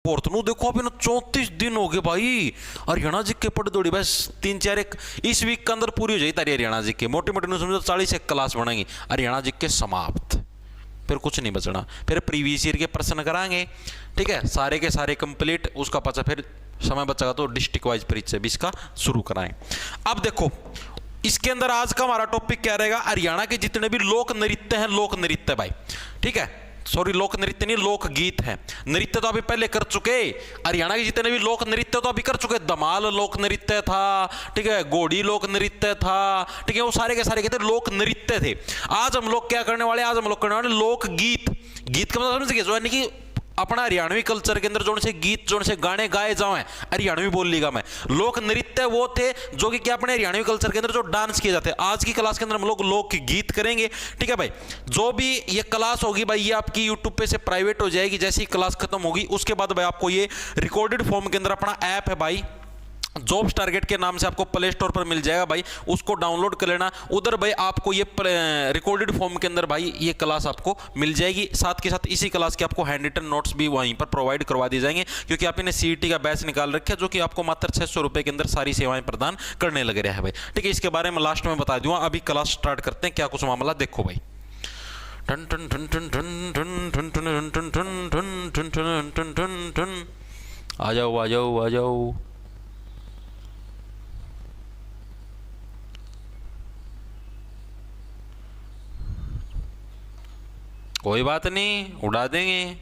Fourth नु देखो अभी ना 34 दिन हो गए भाई हरियाणा जी के पढ़ दौड़ी बस 3-4 एक इस वीक के अंदर पूरी हो जाएगी तारी हरियाणा जी के मोटी मोटी समझो 40 एक क्लास बनेंगी हरियाणा जी के समाप्त। फिर कुछ नहीं बचना, फिर प्रीवियस ईयर के प्रश्न कराएंगे, ठीक है, सारे के सारे कंप्लीट। उसका पचा फिर समय बचेगा तो डिस्ट्रिक्ट वाइज परीक्षा भी इसका शुरू कराएं। अब देखो इसके अंदर आज का हमारा टॉपिक क्या रहेगा, हरियाणा के जितने भी लोक नृत्य हैं, लोक नृत्य भाई, ठीक है, सॉरी लोक नृत्य नहीं लोक गीत है, नृत्य तो अभी पहले कर चुके। हरियाणा के जितने भी लोक नृत्य तो अभी कर चुके, दमाल लोक नृत्य था, ठीक है, घोड़ी लोक नृत्य था, ठीक है, वो सारे के सारे कहते लोक नृत्य थे। आज हम लोग क्या करने वाले, आज हम लोग करने वाले लोक गीत। गीत का मतलब समझ जो यानी कि अपना हरियाणवी कल्चर के अंदर जो से गीत जो से गाने गाए जाए, हरियाणवी बोल लीगा मैं। लोक नृत्य वो थे जो कि क्या अपने हरियाणवी कल्चर के अंदर जो डांस किए जाते हैं। आज की क्लास के अंदर हम लोग लोक गीत करेंगे, ठीक है भाई। जो भी ये क्लास होगी भाई ये आपकी यूट्यूब पे से प्राइवेट हो जाएगी, जैसी क्लास खत्म होगी उसके बाद भाई आपको ये रिकॉर्डेड फॉर्म के अंदर अपना ऐप है भाई जॉब्स टारगेट के नाम से आपको प्ले स्टोर पर मिल जाएगा भाई, उसको डाउनलोड कर लेना। उधर भाई आपको ये रिकॉर्डेड फॉर्म के अंदर भाई ये क्लास आपको मिल जाएगी। साथ के साथ इसी क्लास के आपको हैंड रिटन नोट्स भी वहीं पर प्रोवाइड करवा दी जाएंगे, क्योंकि आपने सीईटी का बैच निकाल रखा है जो कि आपको मात्र 600 रुपये के अंदर सारी सेवाएं प्रदान करने लग रहा है भाई, ठीक है। इसके बारे में लास्ट में बता दूंगा, अभी क्लास स्टार्ट करते हैं। क्या कुछ मामला देखो भाई, टन टन टन टन टन टन टन टन टन टन टन टन टन टन टन, आ जाओ आ जाओ आ जाओ। कोई बात नहीं, उड़ा देंगे।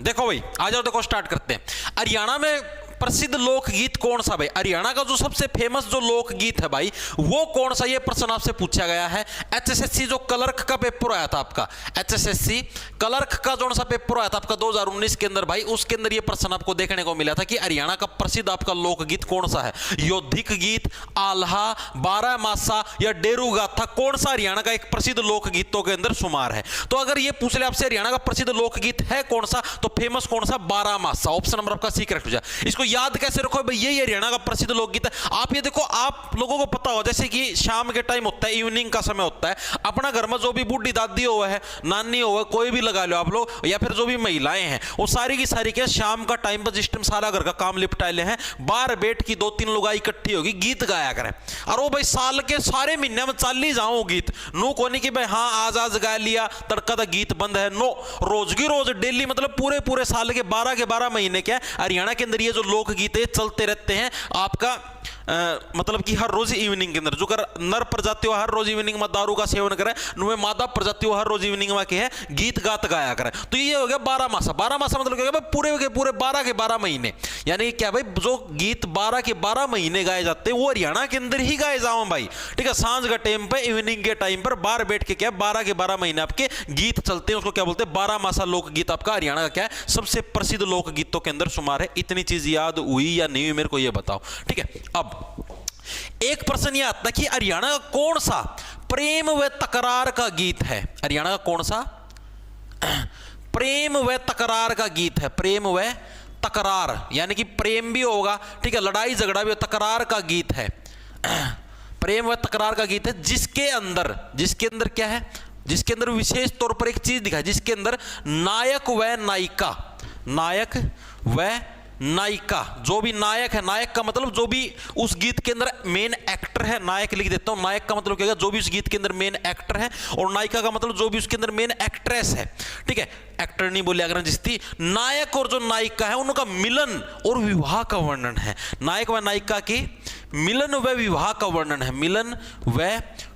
देखो भाई आ जाओ, देखो स्टार्ट करते हैं। हरियाणा में प्रसिद्ध लोकगीत कौन सा भाई, हरियाणा का जो सबसे फेमस जो लोकगीत है भाई वो कौन सा, ये प्रश्न आपसे पूछा गया है। एचएसएससी जो क्लर्क का पेपर आया था आपका, एचएसएससी क्लर्क का जो सा पेपर आया था आपका 2019 के अंदर भाई, उसके अंदर ये प्रश्न आपको देखने को मिला था कि हरियाणा का प्रसिद्ध आपका लोकगीत कौन सा है। योद्धिक गीत, आल्हा, बारह मासा या डेरू गाथा, कौन सा हरियाणा का एक प्रसिद्ध लोकगीतों के अंदर शुमार है। तो अगर ये पूछ ले आपसे हरियाणा का प्रसिद्ध लोकगीत है कौन सा, तो फेमस कौन सा, बारह मासा। ऑप्शन नंबर आपका सी करेक्ट हो जाए। इसको याद कैसे रखो भाई, यही हरियाणा का प्रसिद्ध लोकगीत है। आप ये देखो, आप लोगों को पता हो जैसे कि शाम के टाइम होता है, इवनिंग का समय होता है, अपना घर में जो भी बूढ़ी दादी हो है, नानी हो, कोई भी लगा लो आप लोग, या फिर जो भी महिलाएं हैं वो सारी की सारी क्या शाम का टाइम पर जिस टाइम सारा घर का काम निपटा ले हैं, बाहर बैठ की 2-3 लोग इकट्ठी होगी गीत गाया करें। और वो भाई साल के सारे महीने में चाल ही जाओ गीत, नो कोनी कि भाई हाँ आज आज गा लिया तड़का था गीत बंद है, नो, रोज की रोज डेली, मतलब पूरे पूरे साल के 12 महीने क्या हरियाणा के अंदर ये जो लोकगीत चलते रहते हैं आपका। मतलब कि हर रोज इवनिंग के अंदर जो कर नर प्रजाति हो हर रोज इवनिंग में दारू का सेवन करे, नुए मादा प्रजाति हो हर रोज इवनिंग में के है गीत गात गाया करे। तो ये हो गया 12 मासा। 12 मासा मतलब क्या भाई, पूरे के पूरे 12 के 12 महीने, यानी क्या भाई जो गीत 12 के 12 महीने गाए जाते हैं वो हरियाणा के अंदर ही गाए जाओ भाई, ठीक है। सांझ का टाइम पे इवनिंग के टाइम पर बाहर बैठ के क्या 12 के 12 महीने आपके गीत चलते हैं, उसको क्या बोलते हैं, 12 मासा लोकगीत आपका हरियाणा का क्या है सबसे प्रसिद्ध लोकगीतों के अंदर शुमार है। इतनी चीज याद हुई या नहीं हुई मेरे को ये बताओ, ठीक है। अब एक प्रश्न यह आता है कि हरियाणा का कौन सा प्रेम व तकरार का गीत है, हरियाणा का कौन सा प्रेम व तकरार का गीत है। प्रेम व तकरार यानी कि प्रेम भी होगा, ठीक है, लड़ाई झगड़ा भी, तकरार का गीत है, प्रेम व तकरार का गीत है, जिसके अंदर क्या है, जिसके अंदर विशेष तौर पर एक चीज दिखा है, जिसके अंदर नायक व नायिका, नायक व नायिका, जो भी नायक है, नायक का मतलब जो भी उस गीत के अंदर मेन एक्टर है, नायक लिख देता हूं, नायक का मतलब क्या है, जो भी उस गीत के अंदर मेन एक्टर है, और नायिका का मतलब जो भी उसके अंदर मेन एक्ट्रेस है, ठीक है, एक्टर नहीं बोले अगर जिसकी, नायक और जो नायिका है उनका मिलन और विवाह का वर्णन है। नायक व नायिका की मिलन व विवाह का वर्णन है, मिलन व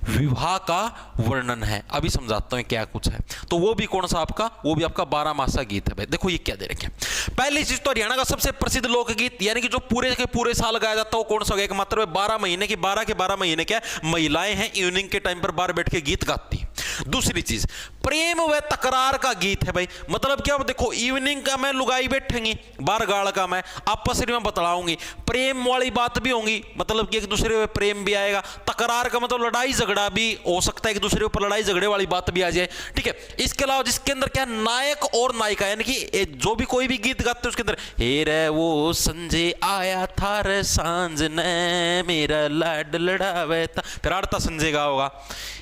विवाह का वर्णन है। अभी समझाता हूं क्या कुछ है। तो वो भी कौन सा आपका, वो भी आपका 12 मासा गीत है भाई। देखो ये क्या दे रखे, पहली चीज तो हरियाणा का सबसे प्रसिद्ध लोकगीत यानी कि जो पूरे के पूरे साल गाया जाता है वो कौन सा होगा, मात्र 12 महीने की 12 के 12 महीने क्या महिलाएं हैं इवनिंग के टाइम पर बाहर बैठ के गीत गाती, दूसरी चीज, प्रेम व तकरार का गीत है भाई। मतलब क्या, देखो इवनिंग का मैं लुगाई बैठेंगी, बार गाड़ का मैं आपस में बतलाऊंगी, प्रेम वाली बात भी होंगी, मतलब कि एक दूसरे पे प्रेम भी आएगा। तकरार का मतलब लड़ाई झगड़ा भी हो सकता है, एक दूसरे ऊपर लड़ाई झगड़े वाली बात भी आ जाए, ठीक है। इसके अलावा जिसके अंदर क्या, नायक और नायिका, यानी कि जो भी कोई भी गीत गाते हैं उसके अंदर, हे रे वो संजय आया था रे सांझ ने मेरा लाड लड़ावे था, फिर अड़ता संजय का होगा,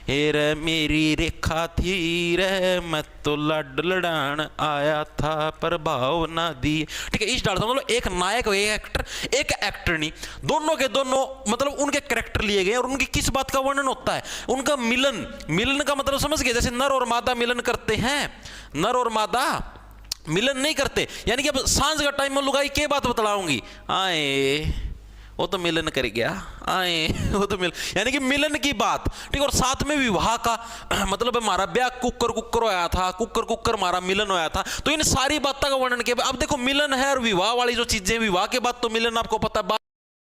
हे रे मेरी रेखा थी रे मैं तो लाड लड़ान आया था पर भाव ना दी, ठीक है। इस डालता मतलब एक नायक और एक एक्टर नहीं, दोनों के दोनों मतलब उनके कैरेक्टर लिए गए और उनकी किस बात का वर्णन होता है, उनका मिलन। मिलन का मतलब समझ गए, जैसे नर और मादा मिलन करते हैं, नर और मादा मिलन नहीं करते, यानी कि अब सांझ का टाइम में लुगाई के बात बतलाऊंगी, आए वो तो मिलन कर गया, आए वो तो मिल, यानी कि मिलन की बात, ठीक। और साथ में विवाह का मतलब हमारा ब्याह कुकर कुकर होया था, कुकर कुकर हमारा मिलन होया था, तो इन सारी बातों का वर्णन किया। अब देखो मिलन है और विवाह वाली जो चीजें, विवाह के बाद तो मिलन आपको पता है।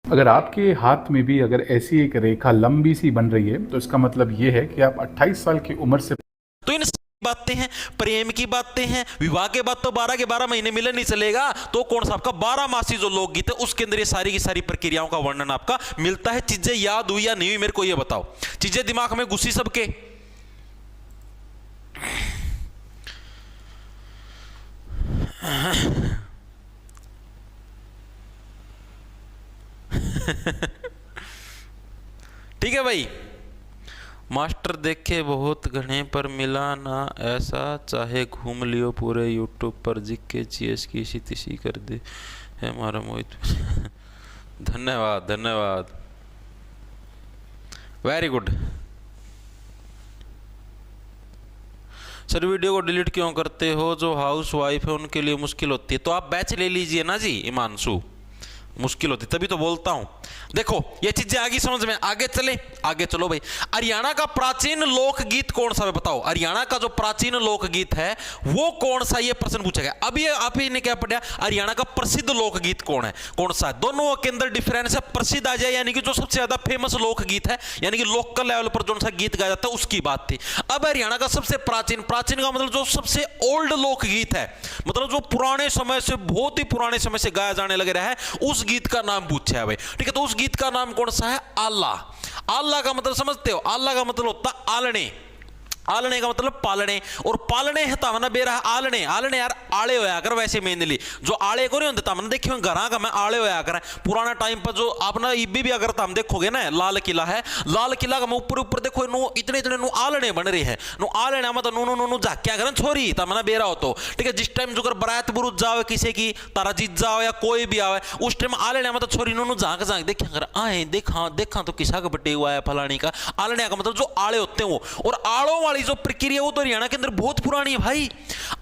अगर आपके हाथ में भी अगर ऐसी एक रेखा लंबी सी बन रही है तो इसका मतलब ये है कि आप 28 साल की उम्र से, तो इन बातें हैं, प्रेम की बातें हैं, विवाह के बाद तो 12 के 12 महीने मिलन नहीं चलेगा, तो कौन सा आपका 12 मासी जो लोकगीत है उसके अंदर ये सारी की सारी प्रक्रियाओं का वर्णन आपका मिलता है। चीजें याद हुई या नहीं हुई मेरे को ये बताओ, चीजें दिमाग में घुसी सबके? ठीक है भाई। मास्टर देखे बहुत घने पर मिला ना ऐसा, चाहे घूम लियो पूरे यूट्यूब पर, जिक्के चीज की सी तिसी कर दे है हमारा मोहित। धन्यवाद धन्यवाद, वेरी गुड। सर वीडियो को डिलीट क्यों करते हो? जो हाउस वाइफ है उनके लिए मुश्किल होती है, तो आप बैच ले लीजिए ना जी हिमांशु, मुश्किल होती तभी तो बोलता हूं। देखो ये चीजें आगे समझ में, आगे चले, आगे चलो भाई। हरियाणा का प्राचीन लोकगीत कौन सा है बताओ? हरियाणा का जो प्राचीन लोकगीत है वो कौन सा, ये प्रश्न पूछा गया। अब ये आप ही ने क्या पढ़ा, हरियाणा का प्रसिद्ध लोकगीत कौन है, कौन सा है? दोनों के अंदर डिफरेंस है, प्रसिद्ध आ जाए यानी कि जो सबसे ज्यादा फेमस लोकगीत है, यानी कि लोकल लेवल पर जो सा गीत गाया जाता है उसकी बात थी। अब हरियाणा का सबसे प्राचीन, प्राचीन का मतलब जो सबसे ओल्ड लोकगीत है, मतलब जो पुराने समय से, बहुत ही पुराने समय से गाया जाने लगे रहा है, उस गीत का नाम पूछा है भाई, ठीक है। तो उस गीत का नाम कौन सा है? आल्हा। आल्हा का मतलब समझते हो? आल्हा का मतलब होता आलने, आलने का मतलब पालने, और पालने है तमना बेरा आलने, आलने यार आले होया कर, वैसे मेनली जो आले को नहीं होते तमने देखियो घरा का मैं आले होया कर। पुराना टाइम पर जो आपना इब्बी भी अगर तुम देखोगे ना, लाल किला है, लाल किला का मैं ऊपर ऊपर देखो नु इतने इतने नु आलने बन रहे हैं, नु आलने मतलब नु नु नु झाक्या करन छोरी तमना बेरा हो तो, ठीक है। जिस टाइम जो कर बरात बुरुज जावे किसी की, तारा जीत जाओ या कोई भी आवे, उस टाइम आलने मतलब छोरी नु नु झांक झांक देखा कर, आए देखा देखा तो किसा का बटे हुआ है फलानी का। आलने का मतलब जो आले होते हैं वो, और आड़ों वाली जो प्रक्रिया वो तो हरियाणा के अंदर बहुत पुरानी है भाई।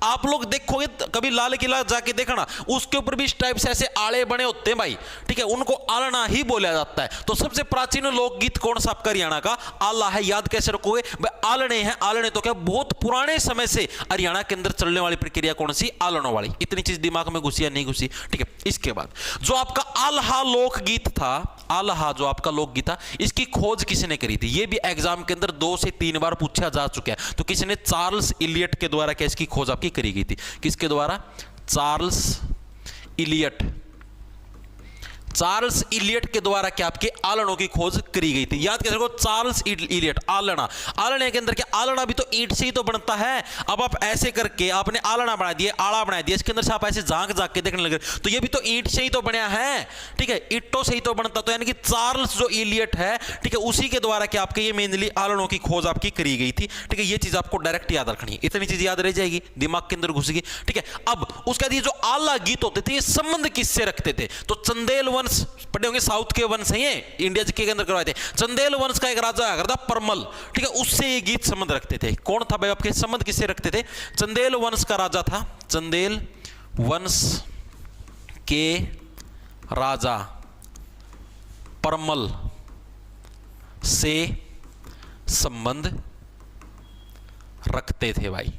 आप लोग देखोगे कभी लाल किला जाके देखना, उसके ऊपर भी इस टाइप से ऐसे आले बने होते हैं भाई, ठीक है। उनको आलना ही बोला जाता है। तो सबसे प्राचीन लोकगीत कौन सा आपका हरियाणा का? आल्हा है। याद कैसे रखोगे भाई? आलने हैं, आलने तो क्या बहुत पुराने समय से हरियाणा के अंदर चलने वाली प्रक्रिया कौन सी? आलनों वाली। इतनी चीज दिमाग में घुसी या नहीं घुसी? ठीक है। इसके बाद जो आपका आल्हा लोकगीत था, आल्हा जो आपका लोकगीत था, इसकी खोज किसने करी थी? ये भी एग्जाम के अंदर 2 से 3 बार पूछा जा चुका है। तो किसने? चार्ल्स इलियट के द्वारा क्या इसकी खोज आपकी करी गई थी? किसके द्वारा? Charles Elliot. चार्ल्स इलियट के द्वारा क्या आपके आलनों की खोज करी गई थी? याद कैसे रखो? Charles Elliot. आलना, आलने के अंदर क्या, आलना भी तो ईंट से ही तो बनता है। अब आप ऐसे करके आपने आलना बना दिया, आला बना दिया, इसके अंदर से आप ऐसे झांक झांक के देखने लगे, तो ये भी तो ईंट से ही तो बना है, ठीक है, ईंटों से ही तो बनता। तो यानी कि चार्ल्स जो इलियट है, ठीक है, उसी के द्वारा क्या आपके ये मेनली आलनों की खोज आपकी करी गई थी, ठीक है। ये चीज आपको डायरेक्ट याद रखनी है, इतनी चीज याद रह जाएगी, दिमाग के अंदर घुसेगी, ठीक है। अब उसके बाद ये जो आल्हा गीत होते थे, ये संबंध किससे रखते थे? तो चंदेल वंश पढ़े होंगे, साउथ के वंश हैं ये, इंडिया के अंदर करवाए थे। चंदेल वंश का एक राजा आया करता परमल, ठीक है, उससे ये गीत संबंध रखते थे। कौन था भाई आपके? संबंध किससे रखते थे? चंदेल वंश का राजा था, चंदेल वंश के राजा परमल से संबंध रखते थे भाई।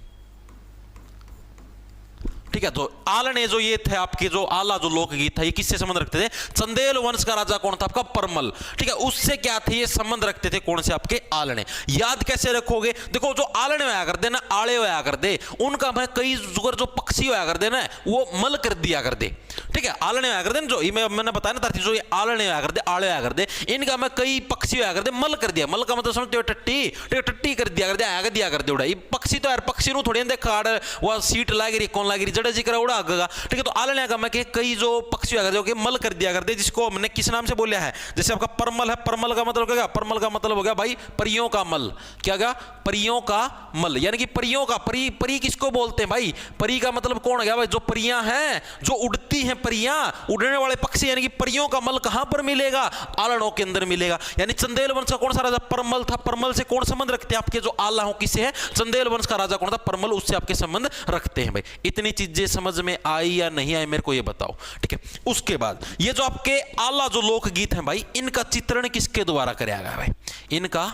ठीक है। तो आलने जो ये थे आपके, जो आला जो लोकगीत था, ये किससे संबंध रखते थे? चंदेल वंश का राजा कौन था आपका? परमल। ठीक है, उससे क्या थे ये संबंध रखते थे? कौन से? आपके आलने। याद कैसे रखोगे? देखो जो आलने होया कर दे ना, आले होया कर दे, उनका मैं कई जुगर जो पक्षी होया कर दे ना, वो मल कर दिया कर दे। ठीक है, आलने होया कर दे जो मैंने बताया ना, जो ये आलने होया कर दे, आले होया कर दे, इनका मैं कई पक्षी होया कर दे मल कर दिया। मल का मतलब समझते हो? टट्टी। ठीक है, टट्टी कर दिया कर दे, आगे दिया कर दे उड़ा। ये पक्षी तो यार पक्षी नु थोड़ी देख खाड़ वो सीट लाग रही कौन लाग रही जड़े जिक्र उड़ा आगेगा। ठीक है, तो आलने का मैं कई जो पक्षी होया जो कि मल कर दिया कर दे, जिसको हमने किस नाम से बोला है? जैसे आपका परमल है, परमल का मतलब क्या? परमल का मतलब हो गया भाई परियों का मल। क्या गया? परियों का मल, यानी कि परियों का, परी किसको बोलते हैं भाई? परी का मतलब कौन हो गया भाई? जो परियां हैं, जो उड़ती हैं परियां, उड़ने वाले पक्षी, यानी कि परियों का मल कहां पर मिलेगा? आलनों के अंदर मिलेगा। यानी चंदेल वंश का कौन सा राजा? परमल था। परमल से कौन संबंध रखते हैं आपके जो आला हो? किससे है? चंदेल वंश का राजा कौन था? परमल, उससे आपके संबंध रखते हैं भाई। इतनी चीजें समझ में आई या नहीं आई मेरे को ये बताओ। ठीक है, उसके बाद ये जो आपके आला जो लोकगीत हैं भाई, इनका चित्रण किसके द्वारा कराया गया भाई? इनका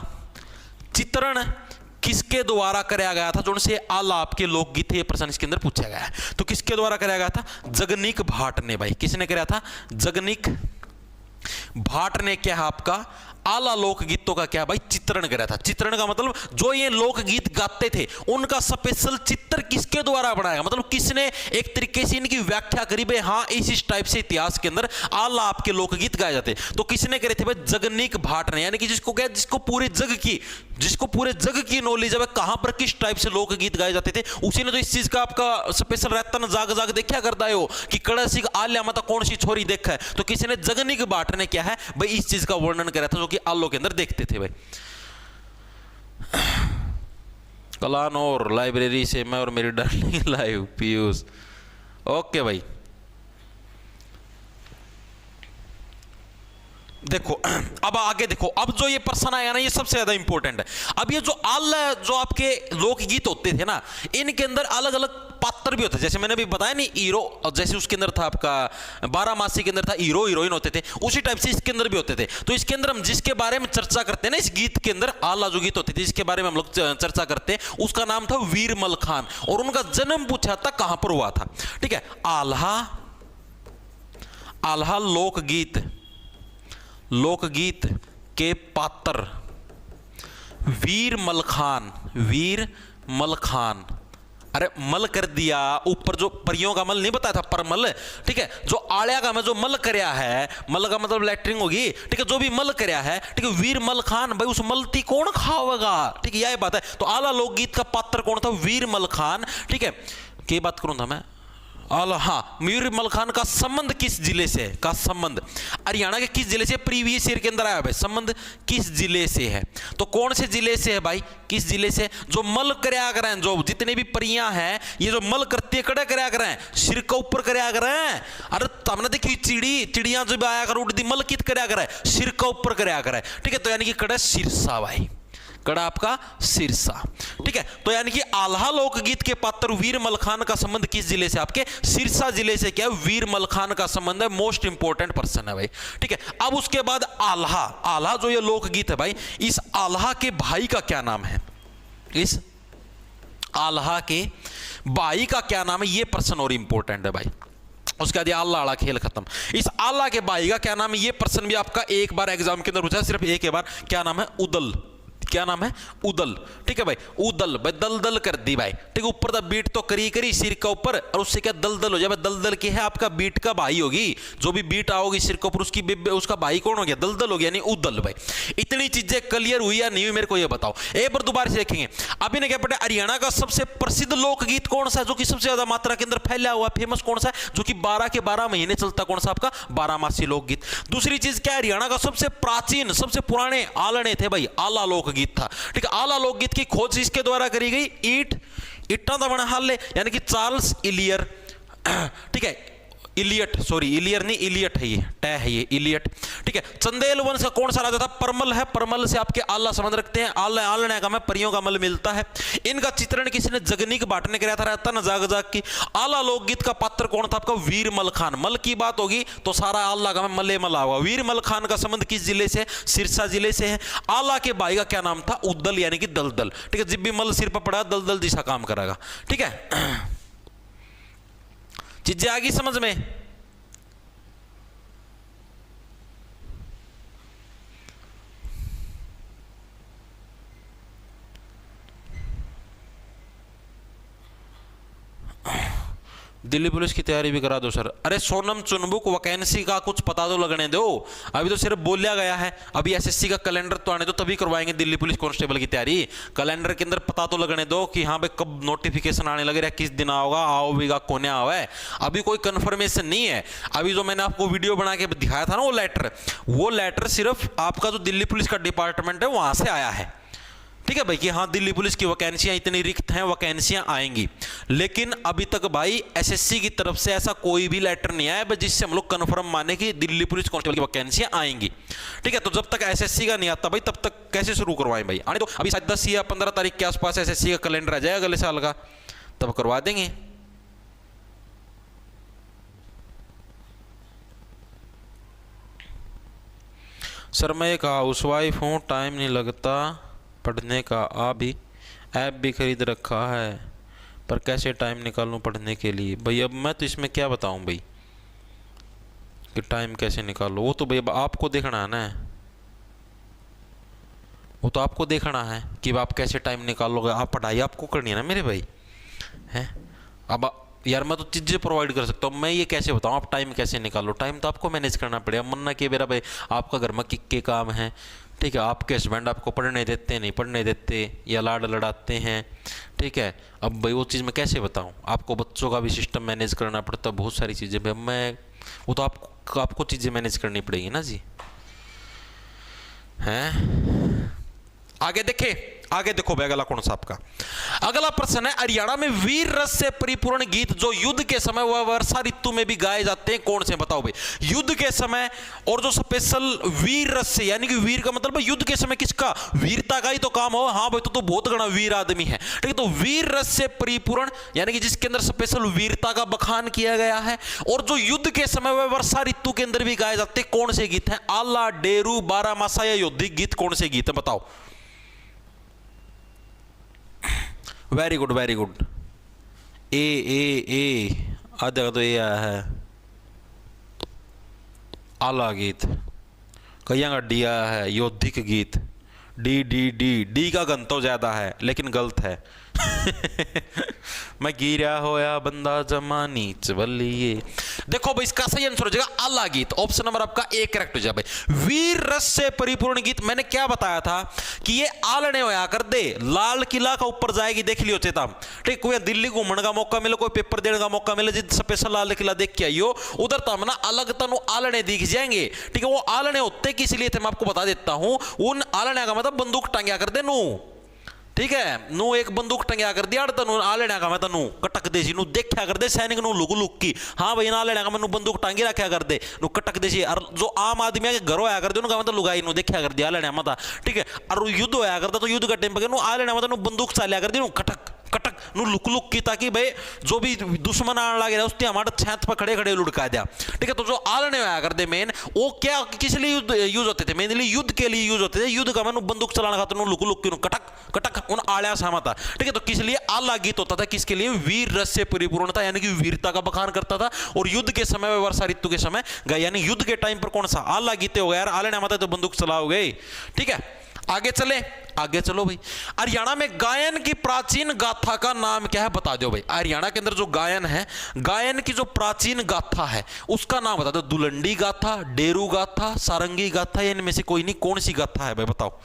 चित्रण किसके द्वारा कराया गया था? जो से आला आपके लोकगीत है, ये प्रश्न इसके अंदर पूछा गया है। तो किसके द्वारा कराया गया था? जगनीक भाट ने भाई। किसने कराया था? जगनीक भाट ने क्या है आपका आला लोकगीतों का क्या भाई चित्रण कराया था। चित्रण का मतलब जो ये लोकगीत गाते थे उनका स्पेशल चित्र किसके द्वारा बनाया, मतलब किसने एक तरीके से इनकी व्याख्या करी भाई, हाँ इस टाइप से इतिहास के अंदर आला आपके लोकगीत गाए जाते। तो किसने करे थे भाई? जगनीक भाट ने, यानी कि जिसको क्या, जिसको पूरे जग की नॉलेज है कहां पर किस टाइप से लोकगीत गाए जाते थे, उसी ने तो इस चीज का आपका स्पेशल रहता ना, जाग जाग देखा करता हो कि कड़सी आल्या माता कौन सी छोरी देखा है। तो किसी ने जगनीक भाट ने क्या है भाई इस चीज का वर्णन करा था, जो कि आलो के अंदर देखते थे भाई। कलानौर लाइब्रेरी से मैं और मेरी डार्लिंग लाइव पीयूष। ओके भाई, देखो अब आगे देखो, अब जो ये प्रश्न आया ना ये सबसे ज्यादा इंपॉर्टेंट है। अब ये जो आला जो आपके लोकगीत होते थे ना, इनके अंदर अलग अलग पात्र भी होते, जैसे मैंने अभी बताया नहीं हीरो, जैसे उसके अंदर था आपका 12 मासी के अंदर था हीरो हीरोइन होते थे, उसी टाइप से इसके अंदर भी होते थे। तो इसके अंदर हम जिसके बारे में चर्चा करते हैं ना, इस गीत के अंदर आला जो गीत होते थे जिसके बारे में हम लोग चर्चा करते हैं, उसका नाम था वीरमल खान, और उनका जन्म पूछा था कहां पर हुआ था। ठीक है, आल्हा लोकगीत के पात्र वीरमल खान, अरे मल कर दिया ऊपर, जो परियों का मल नहीं बताया था परमल। ठीक है, जो आलिया का मैं जो मल करया है, मल का मतलब लेटरिंग होगी। ठीक है, जो भी मल करया है, ठीक है, वीरमल खान भाई उस मलती कौन खावेगा? ठीक है, यह बात है। तो आला लोकगीत का पात्र कौन था? वीरमल खान। ठीक है, क्या बात करूं था मैं? हाँ, वीरमल खान का संबंध किस जिले से है? का संबंध हरियाणा के किस जिले से? प्रीवियस ईयर के अंदर आया भाई, संबंध किस जिले से है? तो कौन से जिले से है भाई? किस जिले से? जो मल करया कर रहे हैं, जो जितने भी परियां हैं ये जो मल करती है कड़े करया कर रहे हैं, सिर के ऊपर करया कर रहे हैं। अरे तुमने देखी चिड़िया जो आया कर उड़ती मल कित करया कर रहा है? सिर के ऊपर करया कर रहा है। ठीक है, तो यानी कि कड़े सिरसा भाई, कड़ा आपका सिरसा। ठीक है, तो यानी कि आल्हा लोकगीत के पात्र वीरमल खान का संबंध किस जिले से? आपके सिरसा जिले से क्या है? वीरमल खान का संबंध है। मोस्ट इंपॉर्टेंट पर्सन है भाई। ठीक है, अब उसके बाद आल्हा जो ये लोकगीत है भाई, इस आल्हा के भाई का क्या नाम है? इस आल्हा के भाई का क्या नाम है? ये प्रश्न और इंपॉर्टेंट है भाई। उसके बाद आला खेल खत्म। इस आला के भाई का क्या नाम है? ये प्रश्न भी आपका एक बार एग्जाम के अंदर पूछा, सिर्फ एक ही बार। क्या नाम है? उदल। क्या नाम है? उदल। ठीक है भाई, उदल भाई, दलदल कर दी भाई। ठीक है, ऊपर द बीट तो करी सिर के ऊपर, और उससे क्या दलदल हो जाए भाई। दलदल की है आपका बीट का भाई होगी, जो भी बीट आओगी सिर के ऊपर उसकी उसका भाई कौन हो गया? दलदल हो गया, यानी उदल भाई। इतनी चीजें क्लियर हुई या नहीं हुई मेरे को ये बताओ। एक बार दोबारा से देखेंगे। अभी ने क्या पता हरियाणा का सबसे प्रसिद्ध लोकगीत कौन सा है, जो कि सबसे ज्यादा मात्रा के अंदर फैला हुआ फेमस कौन सा है, जो कि 12 के 12 महीने चलता, कौन सा? आपका 12 मासी लोकगीत। दूसरी चीज क्या है, हरियाणा का सबसे प्राचीन सबसे पुराने आलने थे भाई, आला लोकगीत था। ठीक है, आला लोकगीत की खोज इसके द्वारा करी गई ईटा दा बना हाले, यानी कि चार्ल्स इलियर। ठीक है, इलियर नहीं, इलियट है, ये टै है ये, इलियट। ठीक है, चंदेल वंश का कौन सा राजा था? परमल है। परमल से आपके आला संबंध रखते हैं। आलने का में परियों का मल मिलता है। इनका चित्रण किसने? जगनीक भाट ने कराया था, रहता ना जाग जाग की। आला लोकगीत का पात्र कौन था आपका? वीरमल खान। मल की बात होगी तो सारा आला का में मले मल होगा। वीरमल खान का संबंध किस जिले से? सिरसा जिले से है। आला के भाई का क्या नाम था? उदल, यानी कि दलदल। ठीक है, जब भी मल सिर पर पड़ा दलदल दिशा काम करेगा। ठीक है, चीजें आ गई समझ में? दिल्ली पुलिस की तैयारी भी करा दो सर। अरे सोनम चुनबुक वैकेंसी का कुछ पता तो लगने दो, अभी तो सिर्फ बोलिया गया है। अभी एसएससी का कैलेंडर तो आने दो, तभी करवाएंगे दिल्ली पुलिस कांस्टेबल की तैयारी। कैलेंडर के अंदर पता तो लगने दो कि हाँ भाई कब नोटिफिकेशन आने लगे, किस दिन आओगा, आओगा कोने आओ है। अभी कोई कंफर्मेशन नहीं है। अभी जो मैंने आपको वीडियो बना के दिखाया था ना वो लेटर सिर्फ आपका जो दिल्ली पुलिस का डिपार्टमेंट है वहां से आया है। ठीक है भाई कि हाँ दिल्ली पुलिस की वैकेंसियां इतनी रिक्त हैं, वैकेंसियां आएंगी। लेकिन अभी तक भाई एसएससी की तरफ से ऐसा कोई भी लेटर नहीं आया जिससे हम लोग कंफर्म माने कि दिल्ली पुलिस कांस्टेबल की वैकेंसियां आएंगी। ठीक है, तो जब तक एसएससी का नहीं आता भाई तब तक कैसे शुरू करवाएं भाई? आने तो अभी शायद 10 या 15 तारीख के आसपास एसएससी का कैलेंडर आ जाएगा अगले साल का, तब करवा देंगे। सर मैं एक हाउसवाइफ हूँ, टाइम नहीं लगता पढ़ने का। अभी ऐप भी खरीद रखा है पर कैसे टाइम निकालूं पढ़ने के लिए? भाई अब मैं तो इसमें क्या बताऊं भाई कि टाइम कैसे निकालो? वो तो भाई आपको देखना है ना, वो तो आपको देखना है कि आप कैसे टाइम निकालोगे। आप पढ़ाई आपको करनी है ना मेरे भाई, हैं? अब यार मैं तो चीज़ें प्रोवाइड कर सकता हूँ, मैं ये कैसे बताऊँ आप टाइम कैसे निकालो? टाइम तो आपको मैनेज करना पड़ेगा। मन्ना कि मेरा भाई आपका घर में किक्के काम है, ठीक है, आपके हस्बैंड आपको पढ़ने देते नहीं पढ़ने देते या लाड लड़ाते हैं, ठीक है। अब भाई वो चीज़ मैं कैसे बताऊं? आपको बच्चों का भी सिस्टम मैनेज करना पड़ता है, बहुत सारी चीज़ें भाई मैं वो तो आपको चीज़ें मैनेज करनी पड़ेगी ना जी, हैं? आगे देखो भाई अगला कौन सा आपका अगला प्रश्न है। हरियाणा में वीर रस से परिपूर्ण गीत जो युद्ध के समय व वर्षा ऋतु में भी गाए जाते हैं कौन से? बताओ भाई। युद्ध के समय और जो स्पेशल वीर रस से, यानी कि वीर का मतलब युद्ध के समय किसका? वीरता का ही तो काम हो। हाँ भाई तो बहुत घना वीर आदमी है, ठीक है। तो वीर रस से परिपूर्ण यानी कि जिसके अंदर स्पेशल वीरता का बखान किया गया है और जो युद्ध के समय व वर्षा ऋतु के अंदर भी गाए जाते हैं कौन से गीत है? आला, डेरू, बारामासा या योद्धिक गीत कौन से गीत है? बताओ। Very good very good. ए आधा तो ये आया है आला गीत, कईया का डी आया है योद्धिक गीत। डी का गन तो ज्यादा है लेकिन गलत है। मैं गिरा होया बंदा जमानी चवलिए। देखो भाई इसका सही आंसर हो जाएगा आला गीत। ऑप्शन नंबर आपका ए करेक्ट हो जाए भाई। वीर रस से परिपूर्ण गीत, मैंने क्या बताया था कि ये आलने होया कर दे, लाल किला का ऊपर जाएगी देख लियो चेता, ठीक। कोई दिल्ली घूमने का मौका मिले, कोई पेपर देने का मौका मिले, जिस स्पेशल लाल किला देख के आइयो उधर तो हम ना अलग तनु आलने दिख जाएंगे, ठीक है। वो आलने होते किस लिए थे मैं आपको बता देता हूं। उन आलने का मतलब बंदूक टांग्या कर दे नू, ठीक है। नू एक बंदूक टंग्या कर दिया तनु आलेना का मैं तनु कटक देसी नू देखा कर दे सैनिक नू लुक लुक की। हाँ भाई ना लेना का मैं बंदूक टांगी रखा कर दे नू कटक देसी। और जो आम आदमी के घरों आया कर दे उनका मतलब लुगाई नू देखा कर दिया लेना मत, ठीक है। और युद्ध होया करता तो युद्ध का टाइम पे नू आलेना मत नू बंदूक चालिया कर दी नू कटक कटक नू लुक लुक की, ताकि भाई जो भी दुश्मन आने लगे उसने हमारे छत पर खड़े खड़े लुढ़का दिया, ठीक है। तो जो आलने आया करते मेन वो क्या किस लिए यूज होते थे? मेनली युद्ध के लिए यूज होते थे। युद्ध का मैंने बंदूक चलाना खाते लुक लुक की कटक कटक उन आलिया सामा था, ठीक है। तो किस लिए आला गीत होता था? किसके लिए? वीर रस से परिपूर्ण था, यानी कि वीरता का बखान करता था। और युद्ध के समय वर्षा ऋतु के समय गए, यानी युद्ध के टाइम पर कौन सा आला गीते हो गया यार, आलने माता तो बंदूक चलाओगे, ठीक है। आगे चलो भाई। हरियाणा में गायन की प्राचीन गाथा का नाम क्या है? बता दो भाई। हरियाणा के अंदर जो गायन है, गायन की जो प्राचीन गाथा है उसका नाम बता दो। दुलंडी गाथा, डेरू गाथा, सारंगी गाथा, या इनमें से कोई नहीं, कौन सी गाथा है भाई बताओ।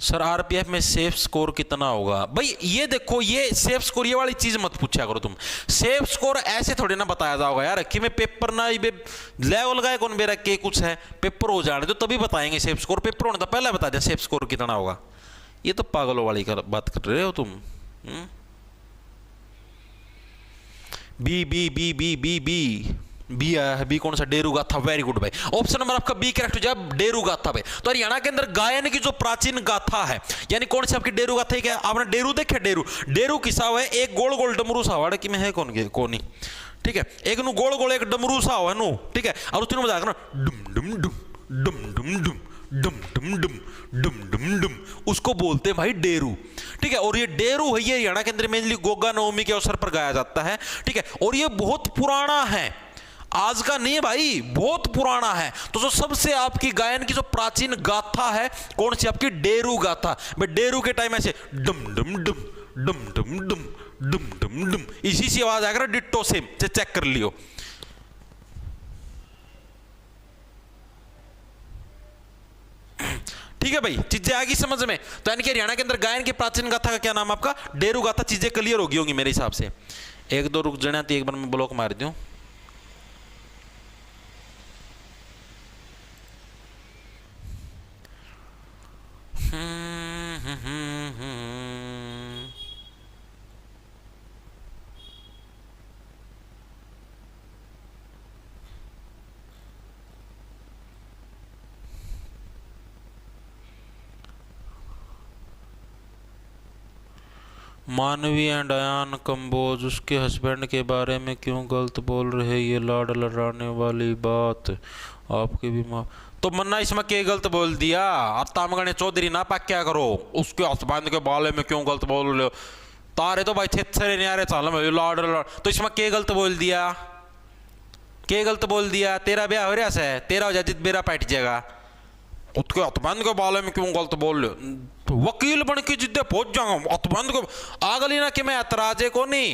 सर आरपीएफ में सेफ स्कोर कितना होगा? भाई ये देखो, ये सेफ स्कोर ये वाली चीज मत पूछा करो तुम। सेफ स्कोर ऐसे थोड़ी ना बताया जाओगा यार कि मैं पेपर ना लेवल लगाए कौन बेरा के कुछ है, पेपर हो जाने तो तभी बताएंगे सेफ स्कोर। पेपर होने तो पहले बता दिया सेफ स्कोर कितना होगा। ये तो पागलों वाली बात कर रहे हो तुम। B B B B B B B आया है। बी कौन सा? डेरू गाथा। वेरी गुड भाई। ऑप्शन नंबर आपका बी करेक्ट हो जाए, डेरू गाथा भाई। तो हरियाणा के अंदर गायन की जो प्राचीन गाथा है, यानी कौन सी आपकी डेरू गाथा है? क्या आपने डेरू देखे? डेरू किसा हुआ है? एक गोल गोल डमरू सा हुआ कि में है कौन ही, ठीक है। एक नु गोल गोल एक डमरू सा हुआ नु, ठीक है। और उसने बजा ना डुम डुम डुम डुम डुम डुम डम डम डम डम डम डम, उसको बोलते हैं भाई डेरू। ठीक है, और ये डेरू है, ये हरियाणा के अंदर मेनली गोगा नवमी के अवसर पर गाया जाता है। ठीक है, और ये बहुत पुराना है, आज का नहीं है भाई, बहुत पुराना है। तो जो सबसे आपकी गायन की जो प्राचीन गाथा है, कौन सी? आपकी डेरू गाथा। भाई डेरू के टाइम ऐसे डम डम डम डम डम डम डम डम डम, इसी सी आवाज आएगा, डिट्टो सेम, चेक कर लियो। ठीक है भाई, चीजें आ गई समझ में? तो यानी कि हरियाणा के अंदर गायन की प्राचीन गाथा का क्या नाम आपका? डेरू गाथा। चीजें क्लियर होगी होंगी मेरे हिसाब से। एक दो रुक जाना, एक बार मैं ब्लॉक मार दूं। मानवी एंड अयान कंबोज उसके हस्बैंड के बारे में क्यों गलत बोल रहे? ये लाड लड़ाने वाली बात आपके भी माँ। तो मन्ना इसमें क्या गलत बोल दिया? तामगणे चौधरी ना पाक क्या करो, उसके हस्बैंड के बारे में क्यों गलत बोल रहे हो? तारे तो भाई थे न्यारे चाल लाड लड़, तो इसमें क्या गलत बोल दिया? क्या गलत बोल दिया? तेरा ब्याह हो रहा है, तेरा हो जाए जित बेरा पैट जाएगा, उसके हस्बैंड के बारे में क्यों गलत बोल रहे हो? वकील बन के जिद्दे पहुंच जाऊंगा, हस्बैंड को आगली ना कि मैं ऐतराजे को नहीं,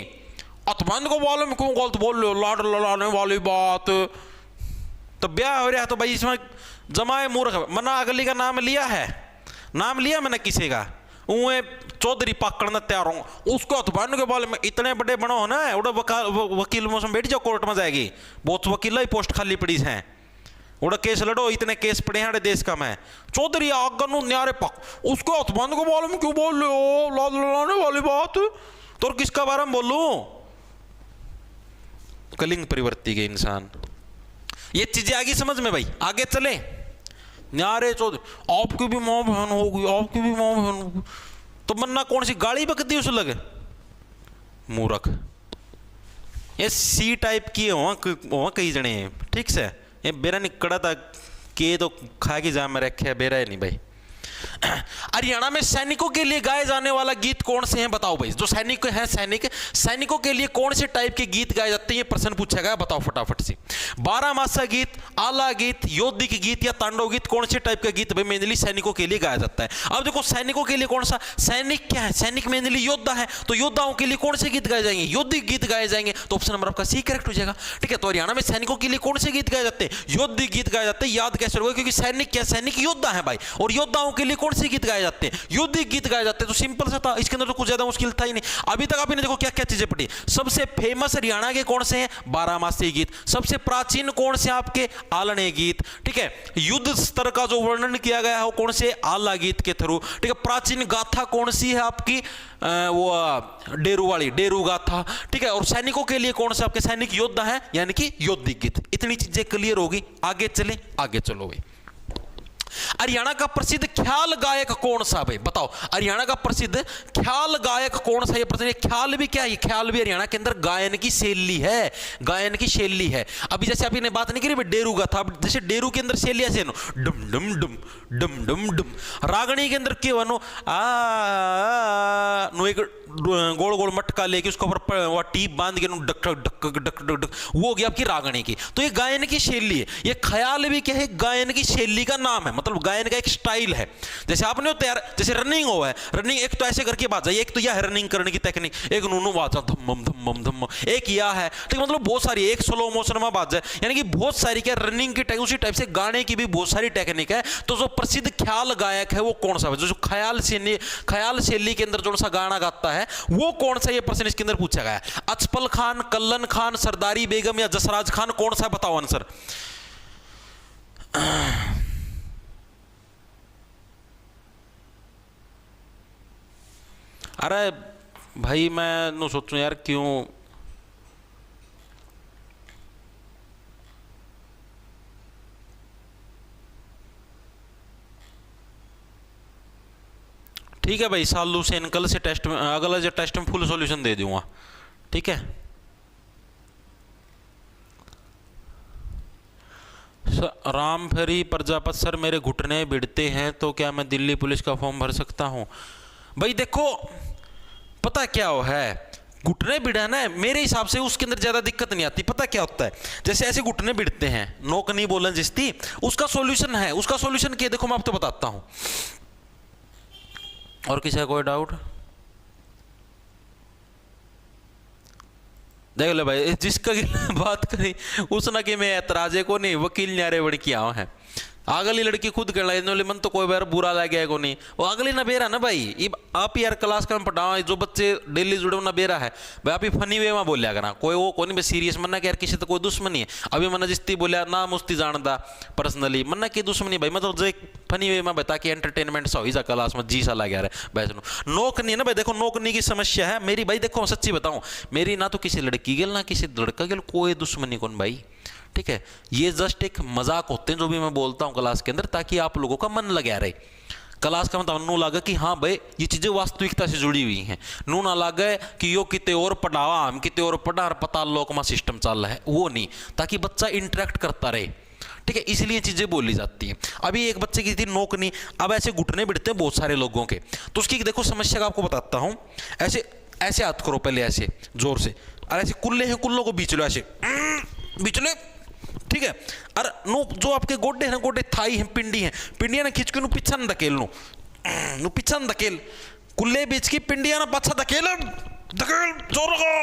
हस्बैंड को बारे में क्यों गलत बोल रहे हो? लाड लड़ाने वाली बात। तो ब्याह हो रहा है तो भाई इसमें जमाए मूर्ख। मना अगली का नाम लिया है, नाम लिया मैंने किसी का, उए चौधरी पकड़ना तैयार हूँ, उसको हस्बैंड के बारे में इतने बड़े बनो हो ना, वकील मौसम बैठ जाओ, कोर्ट में जाएगी, बहुत वकील ही पोस्ट खाली पड़ी है, उड़ा केस लड़ो, इतने केस पड़े हैं देश का। मैं चौधरी आगन न्यारे पक, उसको हस्बैंड को बारे में क्यों बोल रहे हो? लाद लड़ाने वाली बात। तो किसका बारे में बोलूं? कलिंग परिवर्ती के इंसान। ये चीजें आगे समझ में भाई, आगे चले। न्यारे चौधरी आपकी भी मां बहन होगी, आपकी भी मां बहन होगी, तो मन्ना कौन सी गाड़ी बकती उस लगे? मूर्ख। ये सी टाइप की वहां कई जने हैं, ठीक से। ये बेरा निकड़ा था के तो खा के जा में रखे, बेरा है नहीं भाई। हरियाणा में सैनिकों के लिए गाए जाने वाला गीत कौन से हैं बताओ भाई? जो सैनिक हैं, सैनिकों के लिए कौन से टाइप के गीत गाए जाते हैं, ये प्रश्न पूछा गया, बताओ फटाफट से। 12 मासा गीत, आला गीत, योद्धिक गीत या तांडव गीत, कौन से टाइप का गीत भाई मेनली सैनिकों के लिए गाया जाता है? अब देखो सैनिकों के लिए कौन सा, सैनिक क्या है? सैनिक मेनली योद्धा है, तो योद्धाओं के लिए कौन से गीत गाए जाएंगे? योद्धिक गीत गाए जाएंगे, तो ऑप्शन नंबर आपका सी करेक्ट हो जाएगा। ठीक है, तो हरियाणा में सैनिकों के लिए कौन से गीत गाए जाते हैं? योद्धिक गीत गाए जाते हैं। याद कैसे होगा? क्योंकि सैनिक क्या, सैनिक योद्धा है भाई, और योद्धाओं के लिए कौन से गीत गाए जाते हैं? योद्धिक गीत गाए जाते हैं। तो सिंपल सा था, इसके अंदर तो कुछ ज्यादा मुश्किल था ही नहीं। अभी तक आपने देखो क्या क्या चीजें पढ़ी। सबसे फेमस हरियाणा के कौन से हैं? 12 मासी गीत। सबसे प्राचीन कौन से आपके? आलने गीत। ठीक है, युद्ध स्तर का जो वर्णन किया गया है वो कौन से? आला गीत के थ्रू। ठीक है, प्राचीन गाथा कौन सी है आपकी? वो डेरू वाली, डेरू गाथा। ठीक है, और सैनिकों के लिए कौन सा आपके? सैनिक योद्धा है, यानी कि योद्धिक गीत। इतनी चीजें क्लियर होगी। आगे चले, आगे चलो भाई। हरियाणा का प्रसिद्ध ख्याल गायक कौन सा भाई बताओ? हरियाणा का प्रसिद्ध ख्याल गायक कौन सा? ये प्रश्न। ख्याल भी क्या है? ख्याल भी हरियाणा के अंदर गायन की शैली है, गायन की शैली है। अभी जैसे आपने बात नहीं करी डेरू का था, जैसे डेरू के अंदर शैली ऐसे नो डम डम डम डम डम डम। रागणी के अंदर क्या बनो नो एक गोल गोल मटका लेके उसके ऊपर टीप बांध K duck duck duck duck duck, वो हो गया आपकी रागणी की। तो ये गायन की शैली है। ये ख्याल भी क्या है? गायन की शैली का नाम है, मतलब गायन का एक स्टाइल है। जैसे आपने तैयार, जैसे रनिंग हो है, रनिंग एक तो ऐसे करके बाजा, एक तो यह है रनिंग करने की टेक्निक, एक नूनू बाजा धम धम धम, एक यह है। ठीक, मतलब बहुत सारी, एक स्लो मोशन में बाजा, यानी कि बहुत सारी क्या रनिंग की उसी टाइप से गाने की भी बहुत सारी टेक्निक है। तो जो प्रसिद्ध ख्याल गायक है वो कौन सा है? जो ख्याल शैली के अंदर जो सा गाना गाता है वो कौन सा? ये प्रश्न इसके अंदर पूछा गया है। अचपल खान, कल्लन खान, सरदारी बेगम या जसराज खान, कौन सा है? बताओ आंसर। अरे भाई मैं नु सोचूं यार क्यों। ठीक है भाई, सालू से कल से टेस्ट में, अगला जो टेस्ट में फुल सॉल्यूशन दे दूंगा। ठीक है, रामफरी प्रजापत सर, मेरे घुटने भिड़ते हैं तो क्या मैं दिल्ली पुलिस का फॉर्म भर सकता हूं? भाई देखो, पता क्या हो है, घुटने भिड़ाना है मेरे हिसाब से उसके अंदर ज्यादा दिक्कत नहीं आती। पता क्या होता है, जैसे ऐसे घुटने भिड़ते हैं, नोक नहीं बोलन जिसती, उसका सॉल्यूशन है। उसका सॉल्यूशन क्या, देखो मैं आपको बताता हूं। और किसी का कोई डाउट? देख लो भाई, जिसका बात करी उसने कि मैं ऐतराजे को नहीं, वकील न्यारे बड़ की आओ है। अगली लड़की खुद कह रही मन तो कोई बार बुरा लग गया को नहीं, वो अगली ना बेरा ना भाई। इब आप यार क्लास का पढ़ाओ, जो बच्चे डेली जुड़े ना बेरा है भाई, आप ही फनी वे में बोलिया करना, कोई वो को नहीं भाई सीरियस मन्ना कि यार किसी तो कोई दुश्मनी है। अभी मना जिसती बोलिया ना मुस्ती जानदा पर्सनली मन्ना की दुश्मनी भाई, मतलब जो एक फनी वे में बता कि एंटरटेनमेंट सा हो जा क्लास में जी सा लग गया वैसे नोक नहीं है ना भाई। देखो नोकनी की समस्या है मेरी भाई, देखो सच्ची बताऊं, मेरी ना तो किसी लड़की गेल ना किसी लड़का गेल कोई दुश्मनी कौन भाई, ठीक है। ये जस्ट एक मजाक होते हैं जो भी मैं बोलता हूं क्लास के अंदर, ताकि आप लोगों का मन लगा रहे। क्लास का मतलब नू लगे कि हाँ भाई ये चीजें वास्तविकता से जुड़ी हुई हैं, नू ना लगे कि यो किते और पढ़ावा हम किते और पढ़ा और पता लोक में सिस्टम चल रहा है, वो नहीं, ताकि बच्चा इंटरेक्ट करता रहे, ठीक है। इसलिए चीजें बोली जाती हैं। अभी एक बच्चे की थी नोक नहीं, अब ऐसे घुटने बिड़ते हैं बहुत सारे लोगों के, तो उसकी देखो समस्या का आपको बताता हूं। ऐसे ऐसे हाथ करो पहले, ऐसे जोर से, और ऐसे कुल्ले हैं, कुल्लों को बीच लो, ऐसे बीच लो, ठीक है। और नो जो आपके गोडे हैं ना, गोडे थाई हैं, पिंडी हैं, पिंडियां ना खींच के नु पीछा न धकेल, नु पीछा न धकेल, कुल्ले बीच की पिंडियां ना पाछा धकेल, धकेल जोर लगा,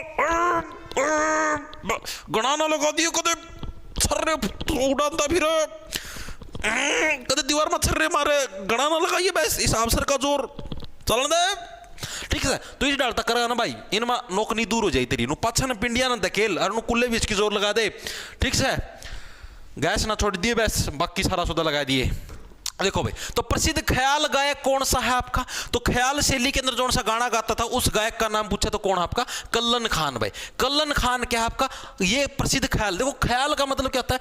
गणा ना लगा दियो, कदे छर्रे उड़ाता फिर, कदे दीवार में छर्रे मारे, गणा ना लगाइए, बस इस अवसर का जोर चलन दे, ठीक है। तो इस डालता करा ना भाई, इनमें नोकनी दूर हो जाए तेरी, नु पाछा ना पिंडिया ना धकेल और नु कुल्ले बीच की जोर लगा दे, ठीक है। गैस ना छोड़ दिए, बस बाकी सारा सौदा लगा दिए। देखो भाई, तो प्रसिद्ध ख्याल गायक कौन सा है आपका? तो ख्याल शैली के अंदर जो सा गाना गाता था उस गायक का नाम पूछा तो कौन है आपका? कल्लन खान। भाई कल्लन खान क्या है आपका? ये प्रसिद्ध ख्याल। देखो ख्याल का मतलब क्या होता है?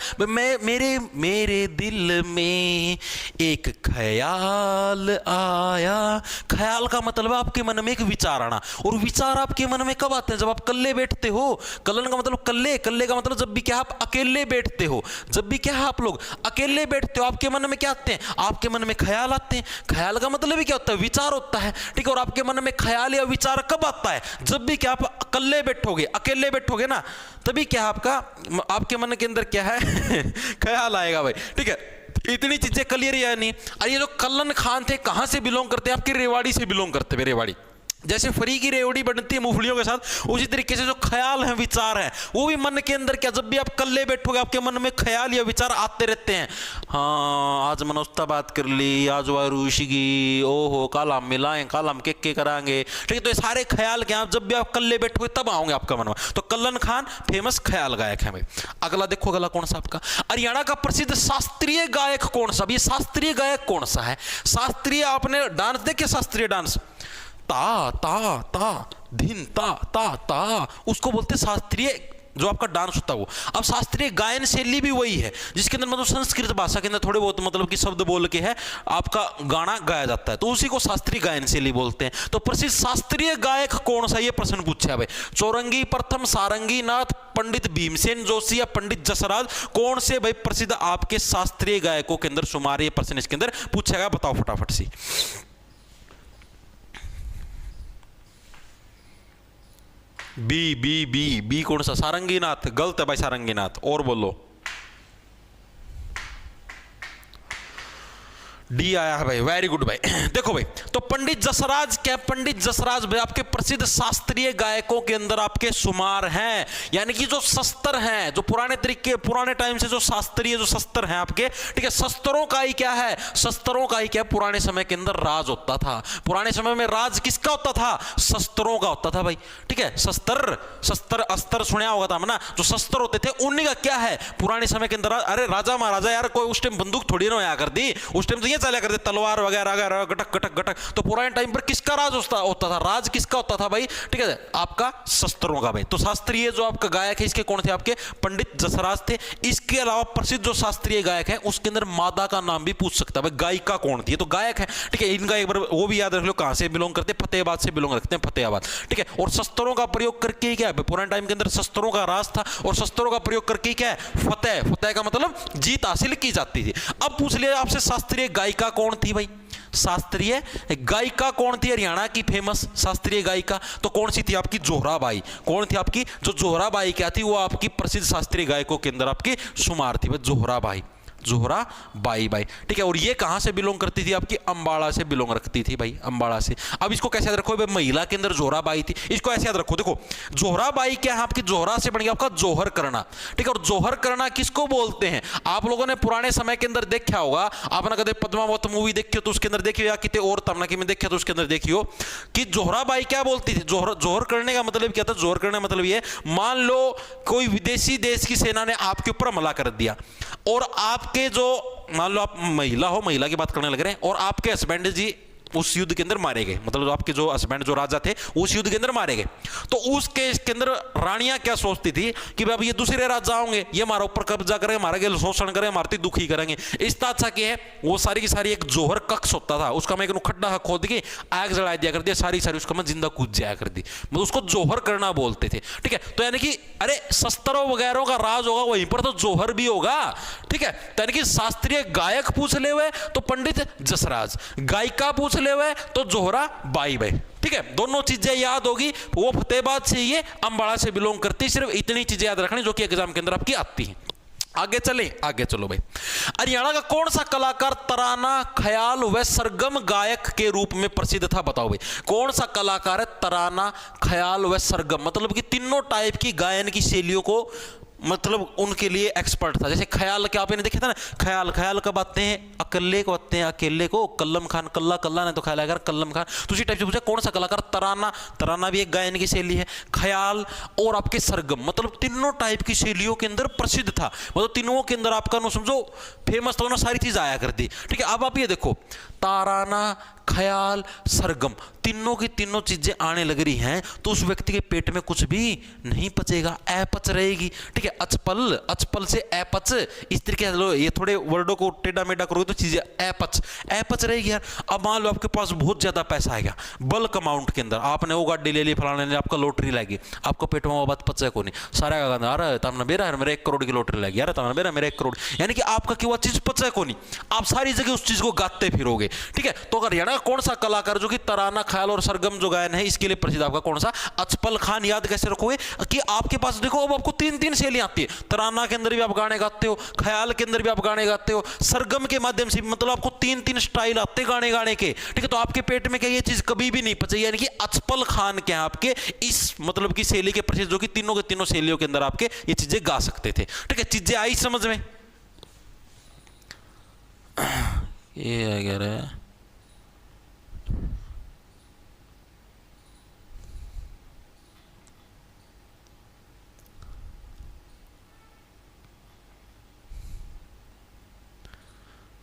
मेरे दिल में एक ख्याल आया। ख्याल का मतलब है आपके मन में एक विचार आना, और विचार आपके मन में कब आते हैं? जब आप कल्ले बैठते हो। कल्लन का मतलब कल्ले, कल्ले का मतलब जब भी क्या आप अकेले बैठते हो, जब भी क्या है आप लोग अकेले बैठते हो, आपके मन में क्या आते हैं? आपके मन में ख्याल आते हैं। ख्याल का मतलब ही क्या होता है? विचार होता है, ठीक है। और आपके मन में ख्याल या विचार कब आता है? जब भी क्या आप अकेले बैठोगे, अकेले बैठोगे ना, तभी क्या आपका आपके मन के अंदर क्या है ख्याल आएगा भाई, ठीक है। इतनी चीजें क्लियर या नहीं? और ये जो कल्लन खान थे कहां से बिलोंग करते हैं? आपके रेवाड़ी से बिलोंग करते हैं। रेवाड़ी जैसे फ्री की रेवड़ी बनती है मूंगफलियों के साथ, उसी तरीके से जो ख्याल है, विचार है, वो भी मन के अंदर क्या, जब भी आप कल्ले बैठोगे आपके मन में ख्याल या विचार आते रहते हैं। हाँ आज मनोस्ता बात कर ली, आज वारूशिगी, ओहो कल हम मिलाएं, कल हम के कराएंगे, ठीक है। तो ये सारे ख्याल क्या, जब भी आप कल्ले बैठोगे तब आओगे आपका मन में। तो कल्लन खान फेमस ख्याल गायक है भाई। अगला देखो, अगला कौन सा आपका? हरियाणा का प्रसिद्ध शास्त्रीय गायक कौन सा? ये शास्त्रीय गायक कौन सा है? शास्त्रीय आपने डांस देखे? शास्त्रीय डांस ता ता ता धिन ता ता ता, उसको बोलते शास्त्रीय जो आपका डांस होता है वो। अब शास्त्रीय गायन शैली भी वही है जिसके अंदर मतलब संस्कृत भाषा के अंदर थोड़े बहुत मतलब कि शब्द बोल के है आपका गाना गाया जाता है, तो उसी को शास्त्रीय गायन शैली बोलते हैं। तो प्रसिद्ध शास्त्रीय गायक कौन सा, ये प्रश्न पूछा है भाई। चौरंगी प्रथम, सारंगी नाथ, पंडित भीमसेन जोशी या पंडित जसराज, कौन से भाई प्रसिद्ध आपके शास्त्रीय गायकों के अंदर शुमार? ये प्रश्न इसके अंदर पूछा गया, बताओ फटाफट से। बी बी बी बी कौन सा? सारंगीनाथ। गलत है भाई सारंगीनाथ, और बोलो। डी आया है भाई, वेरी गुड भाई। देखो भाई, तो पंडित जसराज क्या? पंडित जसराज भाई आपके प्रसिद्ध शास्त्रीय गायकों के अंदर आपके शुमार हैं, यानी कि जो शस्त्र हैं, जो पुराने तरीके, पुराने टाइम से जो शास्त्रीय जो शस्त्र हैं आपके, ठीक है। शस्त्रों का ही क्या है? शस्त्रों का ही क्या? पुराने समय के अंदर राज होता था। पुराने समय में राज किसका होता था? शस्त्रों का होता था भाई, ठीक है। शस्त्र, शस्त्र अस्त्र सुना होगा था ना, जो शस्त्र होते थे उन्हीं का क्या है पुराने समय के अंदर। अरे राजा महाराजा यार कोई उस टाइम बंदूक थोड़ी ना होया कर दी, उस टाइम तो ये चला करते तलवार वगैरह वगैरह गटक गटक गटक। तो पुराने टाइम पर किसका राज होता था? राज किसका होता था भाई? ठीक है, आपका शस्त्रों का भाई। तो शास्त्रीय जो आपका गायक है इसके कौन थे? आपके पंडित जसराज थे। इसके अलावा प्रसिद्ध जो शास्त्रीय गायक है उसके अंदर मादा का नाम भी पूछ सकता है भाई, गायिका कौन थी? तो गायक है, ठीक है। इनका एक बार वो भी याद रख लो, कहां से बिलोंग करते? फतेहाबाद से बिलोंग रखते हैं, फतेहाबाद, ठीक है। और शस्त्रों का प्रयोग करके क्या है? पुराने टाइम के अंदर शस्त्रों का राज था और शस्त्रों का प्रयोग करके क्या है? फतेह, फतेह का मतलब जीत हासिल की जाती थी। अब पूछ लिया आपसे शास्त्रीय गायिका कौन थी भाई? शास्त्रीय गायिका कौन थी हरियाणा की फेमस शास्त्रीय गायिका? तो कौन सी थी? आपकी जोहराबाई। कौन थी आपकी? जो जोहराबाई क्या थी? वो आपकी प्रसिद्ध शास्त्रीय गायकों के अंदर आपकी शुमार थी, जोहराबाई, जोहराबाई भाई, ठीक है। और ये कहां से बिलोंग करती थी? आपकी अंबाड़ा से बिलोंग रखती थी भाई, अंबाड़ा से। अब इसको कैसे याद रखो भाई? महिला के अंदर जोहराबाई थी, इसको ऐसे याद रखो। देखो जोहराबाई क्या है? आपकी जोहरा से बन गया आपका जोहर करना, ठीक है। और जोहर करना किसको बोलते हैं? आप लोगों ने पुराने समय के अंदर देखा होगा, आपने कभी पद्मावत मूवी देखी हो तो उसके अंदर देखियो, या कितने और तमना की में देखा तो उसके अंदर देखियो कि जोहराबाई क्या बोलती थी? जोहर करने का मतलब क्या था? जोहर करने का मतलब ये, मान लो कोई विदेशी देश की सेना ने आपके ऊपर हमला कर दिया और आपके जो, मान लो आप महिला हो, महिला की बात करने लग रहे हैं, और आपके हस्बैंड जी उस युद्ध के अंदर मारे गए, मतलब आपके जो हस्बैंड जो राजा थे उस युद्ध के अंदर मारे गए। तो उस केस के अंदर रानियां क्या सोचती थी कि भाई ये दूसरे राजा होंगे, ये हमारे ऊपर कब्जा करेंगे, हमारे शोषण करेंगे, मारती दुखी करेंगे। इस अच्छा क्या है, वो सारी की सारी एक जोहर कक्ष होता था, उसका मैं एक खड्डा खोद के आग जला दिया कर दिया, सारी सारी उसका मैं जिंदा कूद जाया कर दी, मतलब उसको जोहर करना बोलते थे, ठीक है। तो यानी कि अरे शस्त्रों वगैरह का राज होगा वहीं पर तो जोहर भी होगा, ठीक है। तो यानी कि शास्त्रीय गायक पूछ ले हुए तो पंडित जसराज, गायिका पूछ ले हुए तो जोहराबाई भाई, ठीक है। दोनों चीजें याद होगी, वो फतेहाबाद से, ये अंबाड़ा से बिलोंग करती। सिर्फ इतनी चीजें याद रखनी जो कि एग्जाम के अंदर आपकी आती हैं। आगे चले, आगे चलो भाई। हरियाणा का कौन सा कलाकार तराना, ख्याल व सरगम गायक के रूप में प्रसिद्ध था? बताओ भाई, कौन सा कलाकार है तराना, ख्याल व सरगम, मतलब कि तीनों टाइप की गायन की शैलियों को मतलब उनके लिए एक्सपर्ट था। जैसे ख्याल के आपने देखा था ना, ख्याल, ख्याल कब आते हैं? अकेले को आते हैं, अकेले को। कल्लम खान, कल्ला कल्ला ने तो ख्याल आएगा, कल्लम खान। तो उसी टाइप से पूछा कौन सा कलाकार तराना, तराना भी एक गायन की शैली है, ख्याल और आपके सरगम, मतलब तीनों टाइप की शैलियों के अंदर प्रसिद्ध था, मतलब तीनों के अंदर आपका नो समझो फेमस तो ना सारी चीज आया करती, ठीक है। अब आप ये देखो ताराना, ख्याल, सरगम, तीनों की तीनों चीजें आने लग रही हैं तो उस व्यक्ति के पेट में कुछ भी नहीं पचेगा, अपच रहेगी, ठीक है। अचपल, अचपल से अपच, इस तरीके से ये थोड़े वर्डों को टेढ़ा मेढ़ा करोगे तो चीजें अपच, अपच रहेगी यार। अब मान लो आपके पास बहुत ज्यादा पैसा आएगा बल्क अमाउंट के अंदर, आपने वो गाड़ी ले ली, फलाने ने आपका लॉटरी लगी, आपको पेट में वो बात पचे को नहीं, सारा का गाना अरे तमने बेरा मेरे 1 करोड़ की लॉटरी लगी, यार तमने बेरा मेरे 1 करोड़, यानी कि आपका कि वो चीज पचे को नहीं, आप सारी जगह उस चीज को गाते फिरोगे, ठीक है। तो हरियाणा का कौन सा कलाकार जो कि तराना, ख्याल और सरगम जो गायन है इसके लिए प्रसिद्ध आपका कौन सा? अचपल खान। याद कैसे रखोगे कि आपके पास देखो अब आपको 3-3 शैलियां आती है, तराना के अंदर भी आप गाने गाते हो, ख्याल के अंदर भी आप गाने गाते हो, सरगम के माध्यम से मतलब आपको 3-3 स्टाइल आते गाने गाने के, ठीक है। तो आपके पेट में क्या ये चीज कभी भी नहीं पचेगी, यानी कि अचपल खान क्या है आपके इस मतलब की शैली के प्रसिद्ध, जो कि तीनों के तीनों शैलियों के अंदर आपके ये चीजें गा सकते थे, ठीक है। चीजें आई समझ में? ये क्या है,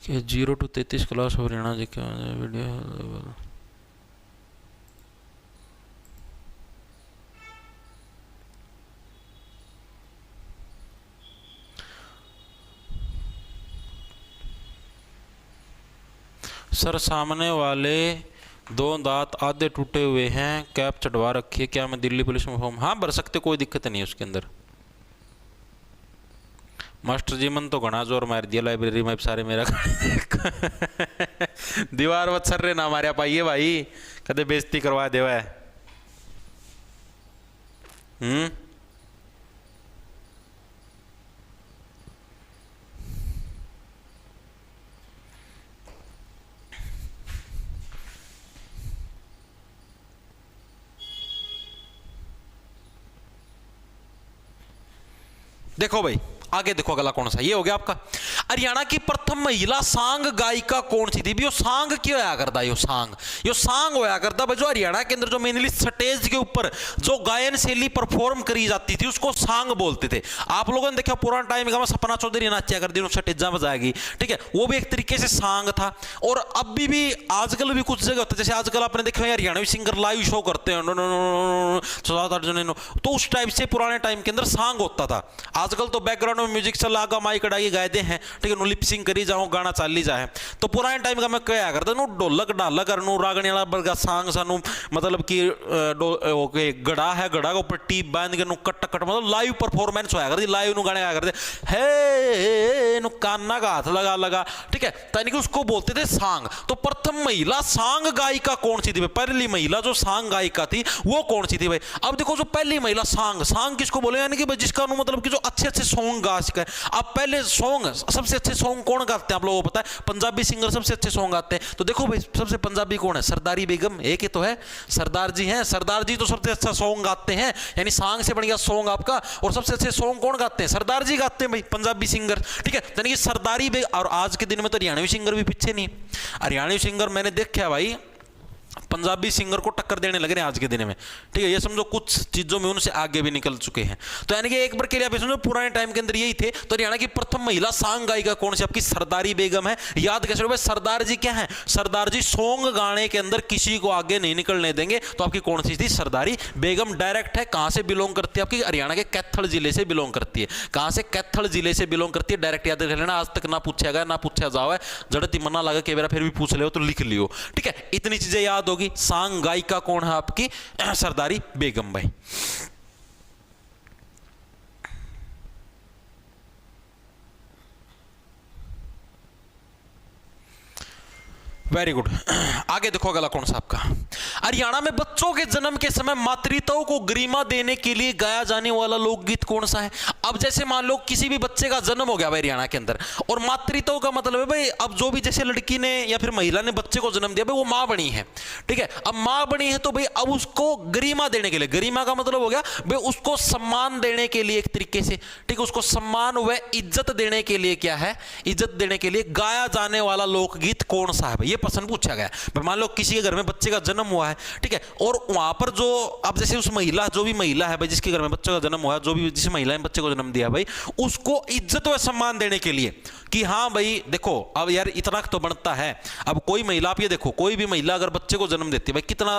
कि 0 to 33 क्लास हरियाणा जी का वीडियो। सर सामने वाले 2 दांत आधे टूटे हुए हैं, कैप चढ़वा रखी है, क्या मैं दिल्ली पुलिस में फॉर्म? हाँ भर सकते, कोई दिक्कत नहीं है उसके अंदर। मास्टर जी मन तो घना जोर मार दिया लाइब्रेरी में सारे मेरा दीवार वत सर रे ना मारिया पाइए भाई, कदे बेइज्जती करवा देवा है। देखो भाई आगे देखो अगला कौन सा, ये हो गया आपका हरियाणा की प्रथम महिला सांग गायिका कौन सी थी? भी सांग क्यों होया करता? यो सांग होया करता भाई, जो हरियाणा के अंदर जो मेनली स्टेज के ऊपर जो गायन शैली परफॉर्म करी जाती थी उसको सांग बोलते थे। आप लोगों ने देखा पुराना टाइम का सपना चौधरी नाचा कर दी, स्टेजा बजाएगी, ठीक है, वो भी एक तरीके से सांग था। और अब भी आजकल भी कुछ जगह होता है, जैसे आजकल आपने देखा हरियाणवी सिंगर लाइव शो करते हैं, तो उस टाइप से पुराने टाइम के अंदर सांग होता था। आजकल तो बैकग्राउंड में म्यूजिक चला गा, माइक कड़ाई गायदे हैं, ठीक है, लिपसिंग करी जाओ, गाना चाली जाए। तो पुराने टाइम का मैं क्या करता नु ढोलक ढालक करनू रागने वाला बरगा सांग सानू मतलब कि गड़ा है, गड़ा के ऊपर टीप बांध के नु कट कट मतलब लाइव परफॉर्मेंस होया करती, लाइव नु गाने गाया करते, हे नु कान्ना का हाथ लगा लगा, ठीक है, ताकि उसको बोलते थे सांग। तो प्रथम महिला सांग गायिका कौन सी थी भाई? पहली महिला जो सांग गायिका थी वो कौन सी थी भाई? अब देखो जो पहली महिला सांग किसको बोले, यानी कि जिसका मतलब कि जो अच्छे अच्छे सॉन्ग गा सके। अब पहले सॉन्ग सबसे अच्छे सॉन्ग कौन गाते हैं आप लोगों को पता है? पंजाबी सिंगर सबसे अच्छे सॉन्ग गाते हैं। तो देखो भाई सबसे पंजाबी कौन है? सरदारी बेगम, एक ही तो है, सरदार जी हैं। सरदार जी तो सबसे अच्छा सॉन्ग गाते हैं, यानी सांग से बढ़िया सॉन्ग आपका। और सबसे अच्छे सॉन्ग कौन गाते हैं? सरदार जी गाते हैं भाई, पंजाबी सिंगर, ठीक है, यानी कि सरदारी बेगम। और आज के दिन में तो हरियाणवी सिंगर भी पीछे नहीं। हरियाणवी सिंगर मैंने देखा भाई पंजाबी सिंगर को टक्कर देने लग रहे हैं आज के दिन में, ठीक है, ये समझो कुछ चीजों में उनसे आगे भी निकल चुके हैं। तो यानी कि एक बार के लिए आप समझो पुराने टाइम के अंदर यही थे। तो हरियाणा की प्रथम महिला सांग गायिका कौन सी? आपकी सरदारी बेगम है। याद कैसे भाई? सरदार जी क्या है? सरदार जी सॉन्ग गाने के अंदर किसी को आगे नहीं निकलने देंगे। तो आपकी कौन सी थी? सरदारी बेगम। डायरेक्ट है, कहां से बिलोंग करती है? आपकी हरियाणा के कैथल जिले से बिलोंग करती है। कहां से? कैथल जिले से बिलोंग करती है। डायरेक्ट याद रख लेना, आज तक ना पूछा गया ना पूछा जाओ, जड़ती मना लगा के फिर भी पूछ ले तो लिख लियो, ठीक है, इतनी चीजें याद होगी। सांग गायिका कौन है आपकी? सरदारी बेगम भाई। Very good. आगे देखो अगला कौन सा आपका, हरियाणा में बच्चों के जन्म के समय मातृत्व को गरिमा देने के लिए गाया जाने वाला लोकगीत कौन सा है? अब जैसे मान लो किसी भी बच्चे का जन्म हो गया भाई हरियाणा के अंदर, और मातृत्व का मतलब है भाई अब जो भी जैसे लड़की ने या फिर महिला ने बच्चे को जन्म दिया भाई वो मां बनी है, ठीक है, अब मां बनी है तो भाई अब उसको गरिमा देने के लिए, गरिमा का मतलब हो गया भाई उसको सम्मान देने के लिए एक तरीके से, ठीक है, उसको सम्मान व इज्जत देने के लिए क्या है? इज्जत देने के लिए गाया जाने वाला लोकगीत कौन सा है भाई? ये प्रश्न पूछा गया है। मान लो किसी के घर में बच्चे का जन्म हुआ है, ठीक है, और वहां पर जो अब जैसे उस महिला जो भी महिला है भाई जिसके घर में बच्चे का जन्म हुआ है, जो भी जिस महिला ने बच्चे को जन्म दिया भाई, उसको इज्जत व सम्मान देने के लिए कि हाँ भाई देखो अब यार इतना तो बनता है। अब कोई महिला, आप ये देखो कोई भी महिला अगर बच्चे को जन्म देती है भाई कितना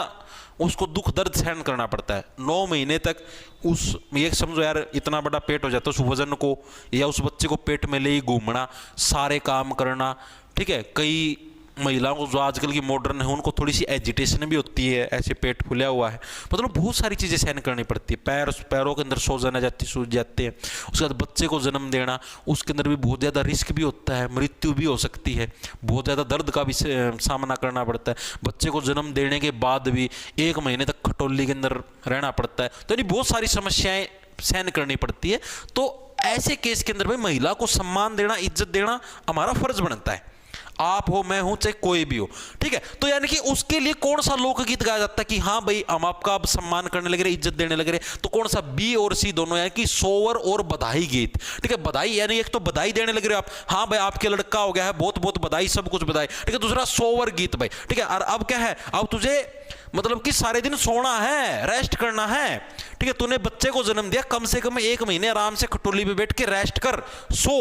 उसको दुख दर्द सहन करना पड़ता है। 9 महीने तक उस ये समझो यार इतना बड़ा पेट हो जाता है, उस वजन को या उस बच्चे को पेट में ले ही घूमना, सारे काम करना, ठीक है। कई महिलाओं को जो आजकल की मॉडर्न है उनको थोड़ी सी एजिटेशन भी होती है, ऐसे पेट फूला हुआ है, मतलब बहुत सारी चीज़ें सहन करनी पड़ती है। पैरों के अंदर सूजन आ जाती, सूज जाते हैं। उसके बाद बच्चे को जन्म देना, उसके अंदर भी बहुत ज़्यादा रिस्क भी होता है, मृत्यु भी हो सकती है, बहुत ज़्यादा दर्द का भी सामना करना पड़ता है। बच्चे को जन्म देने के बाद भी 1 महीने तक खटोली के अंदर रहना पड़ता है, तो यानी बहुत सारी समस्याएं सहन करनी पड़ती है। तो ऐसे केस के अंदर भाई महिला को सम्मान देना, इज्जत देना हमारा फर्ज बनता है। आप हो, मैं हूं, चाहे कोई भी हो, ठीक है। तो यानी कि उसके लिए कौन सा लोकगीत गाया जाता है कि हाँ भाई हम आपका अब सम्मान करने लगे, इज्जत देने लगे, तो कौन सा? बी और सी दोनों, यानी कि सोवर और बधाई गीत, ठीक है। बधाई यानी एक तो बधाई देने लगे आप, हाँ भाई आपके लड़का हो गया है, बहुत बहुत बधाई, सब कुछ बधाई, ठीक है। दूसरा सोवर गीत भाई, ठीक है। और अब क्या है? अब तुझे मतलब कि सारे दिन सोना है, रेस्ट करना है, ठीक है। तूने बच्चे को जन्म दिया, कम से कम 1 महीने आराम से खटोली पे बैठ के रेस्ट कर, सो,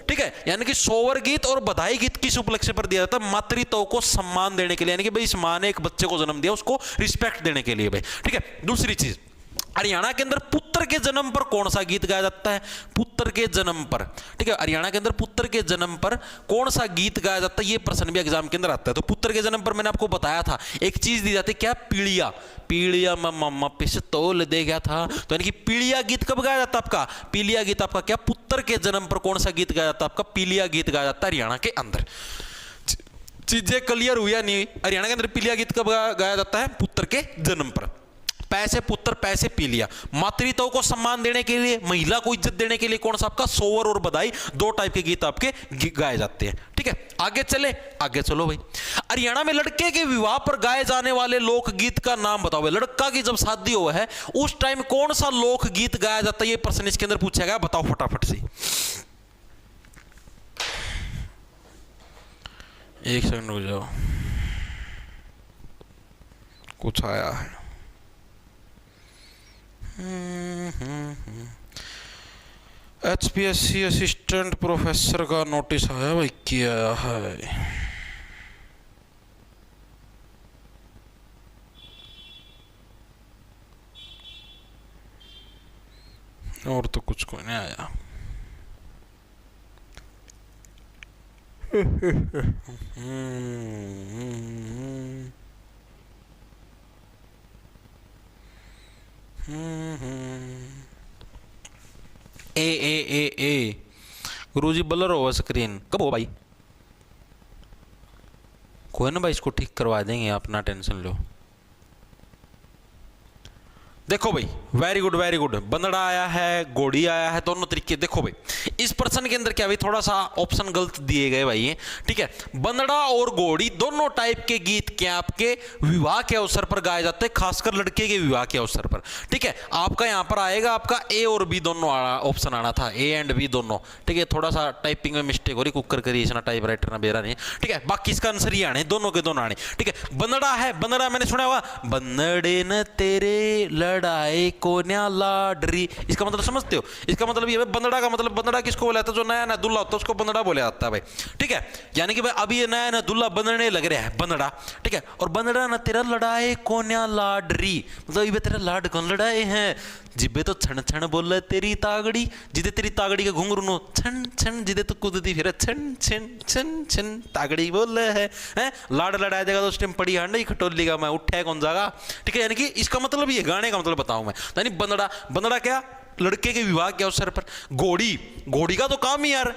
ठीक है। यानी कि सोवर गीत और बधाई गीत किस उपलक्ष्य पर दिया जाता है? मातृत्व को सम्मान देने के लिए, यानी कि भाई इस मां ने एक बच्चे को जन्म दिया उसको रिस्पेक्ट देने के लिए भाई, ठीक है। दूसरी चीज, हरियाणा के अंदर पुत्र के जन्म पर कौन सा गीत गाया जाता है? पुत्र के जन्म पर, ठीक है, हरियाणा के अंदर पुत्र के जन्म पर कौन सा गीत गाया जाता है? ये प्रश्न भी एग्जाम के अंदर आता है। तो पुत्र के जन्म पर मैंने आपको बताया था एक चीज दी जाती है, क्या? पीड़िया। पीड़िया मम्मा पिस्तौल दे गया था, तो यानी कि पीड़िया गीत कब गाया जाता है आपका? पीलिया गीत आपका क्या? पुत्र के जन्म पर कौन सा गीत गाया जाता है आपका? पीलिया गीत गाया जाता है हरियाणा के अंदर। चीजें क्लियर हुई या नहीं? हरियाणा के अंदर पीलिया गीत कब गाया जाता है? पुत्र के जन्म पर। पैसे पुत्र पैसे पी लिया। मातृत्व को सम्मान देने के लिए, महिला को इज्जत देने के लिए कौन सा आपका? सोवर और बधाई, 2 टाइप के गीत आपके गाए जाते हैं, ठीक है। आगे चले, आगे चलो भाई। हरियाणा में लड़के के विवाह पर गाए जाने वाले लोकगीत का नाम बताओ भाई। लड़का की जब शादी हुआ है उस टाइम कौन सा लोकगीत गाया जाता है? ये प्रश्न इसके अंदर पूछा गया, बताओ फटाफट से। एक सेकंड रुक जाओ, कुछ आया है। HPSC असिस्टेंट प्रोफेसर का नोटिस आया भाई, क्या आया है? और तो कुछ कोई नहीं आया। ए गुरुजी ब्लर होगा स्क्रीन, कब हो भाई? कोई ना भाई, इसको ठीक करवा देंगे, अपना टेंशन लो। देखो भाई, वेरी गुड वेरी गुड। बंदड़ा आया है, घोड़ी आया है, दोनों तरीके। देखो भाई, इस प्रश्न के अंदर क्या भाई, थोड़ा सा ऑप्शन गलत दिए गए भाई, ठीक है। बंदड़ा और घोड़ी दोनों टाइप के गीत क्या आपके विवाह के अवसर पर गाए जाते हैं, खासकर लड़के के विवाह के अवसर पर, ठीक है। आपका यहां पर आएगा, आपका ए और बी दोनों ऑप्शन आना था, ए एंड बी दोनों, ठीक है। थोड़ा सा टाइपिंग में मिस्टेक हो रही, कुकर करी इसना, टाइप राइटर ना बेरा नहीं, ठीक है। बाकी इसका आंसर ही आने, दोनों के दोनों आने, ठीक है। बंदड़ा है, बंदड़ा मैंने सुना होगा, बंदड़े न तेरे लड़ाई को न्या लाडरी, इसका मतलब समझते हो? इसका मतलब ये है, बंदड़ा का मतलब, बंदड़ा किसको बोला जाता है? जो नया नया दुल्हा होता है उसको बंदड़ा बोला जाता है भाई, ठीक है। यानी कि भाई अभी ये नया नया दुल्हा बंदने लग रहा है, बंदड़ा, ठीक है। और बंदड़ा ना तेरा लड़ाए को न्या लाडरी, मतलब ये तेरा लाड कौन लड़ाए हैं? जिबे तो छन छन बोले तेरी तागड़ी, जिदे तेरी तागड़ी के घुंघरू नो छन छन, जिदे तो कूदती फिर छन छन छन छन तागड़ी बोले है, लाड लड़ाया जाएगा तो उस टाइम पड़ी हांडी खटोली का मैं उठा कौन जागा, ठीक है। यानी कि इसका मतलब ये गाने का मतलब बताऊं मैं, यानी बंदड़ा, बंदड़ा क्या लड़के के विवाह के अवसर पर। घोड़ी, घोड़ी का तो काम ही यार,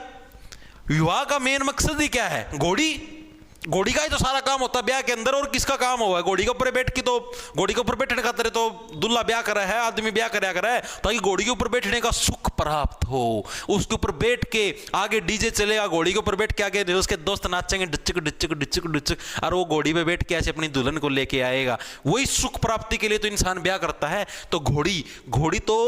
विवाह का मेन मकसद ही क्या है? घोड़ी, घोड़ी का ही तो सारा काम होता है ब्याह के अंदर। और किसका काम हुआ है? घोड़ी के ऊपर बैठ के, तो घोड़ी के ऊपर बैठने का तो दुल्हा ब्याह कर रहा है, आदमी ब्याह कराया कर रहा है ताकि घोड़ी के ऊपर बैठने का सुख प्राप्त हो। उसके ऊपर बैठ के आगे डीजे चलेगा, घोड़ी के ऊपर बैठ के आगे उसके दोस्त नाचेंगे डिचक डिचक डिचक डिचक, और वो घोड़ी पे बैठ के ऐसे अपनी दुल्हन को लेके आएगा। वही सुख प्राप्ति के लिए तो इंसान ब्याह करता है। तो घोड़ी, घोड़ी तो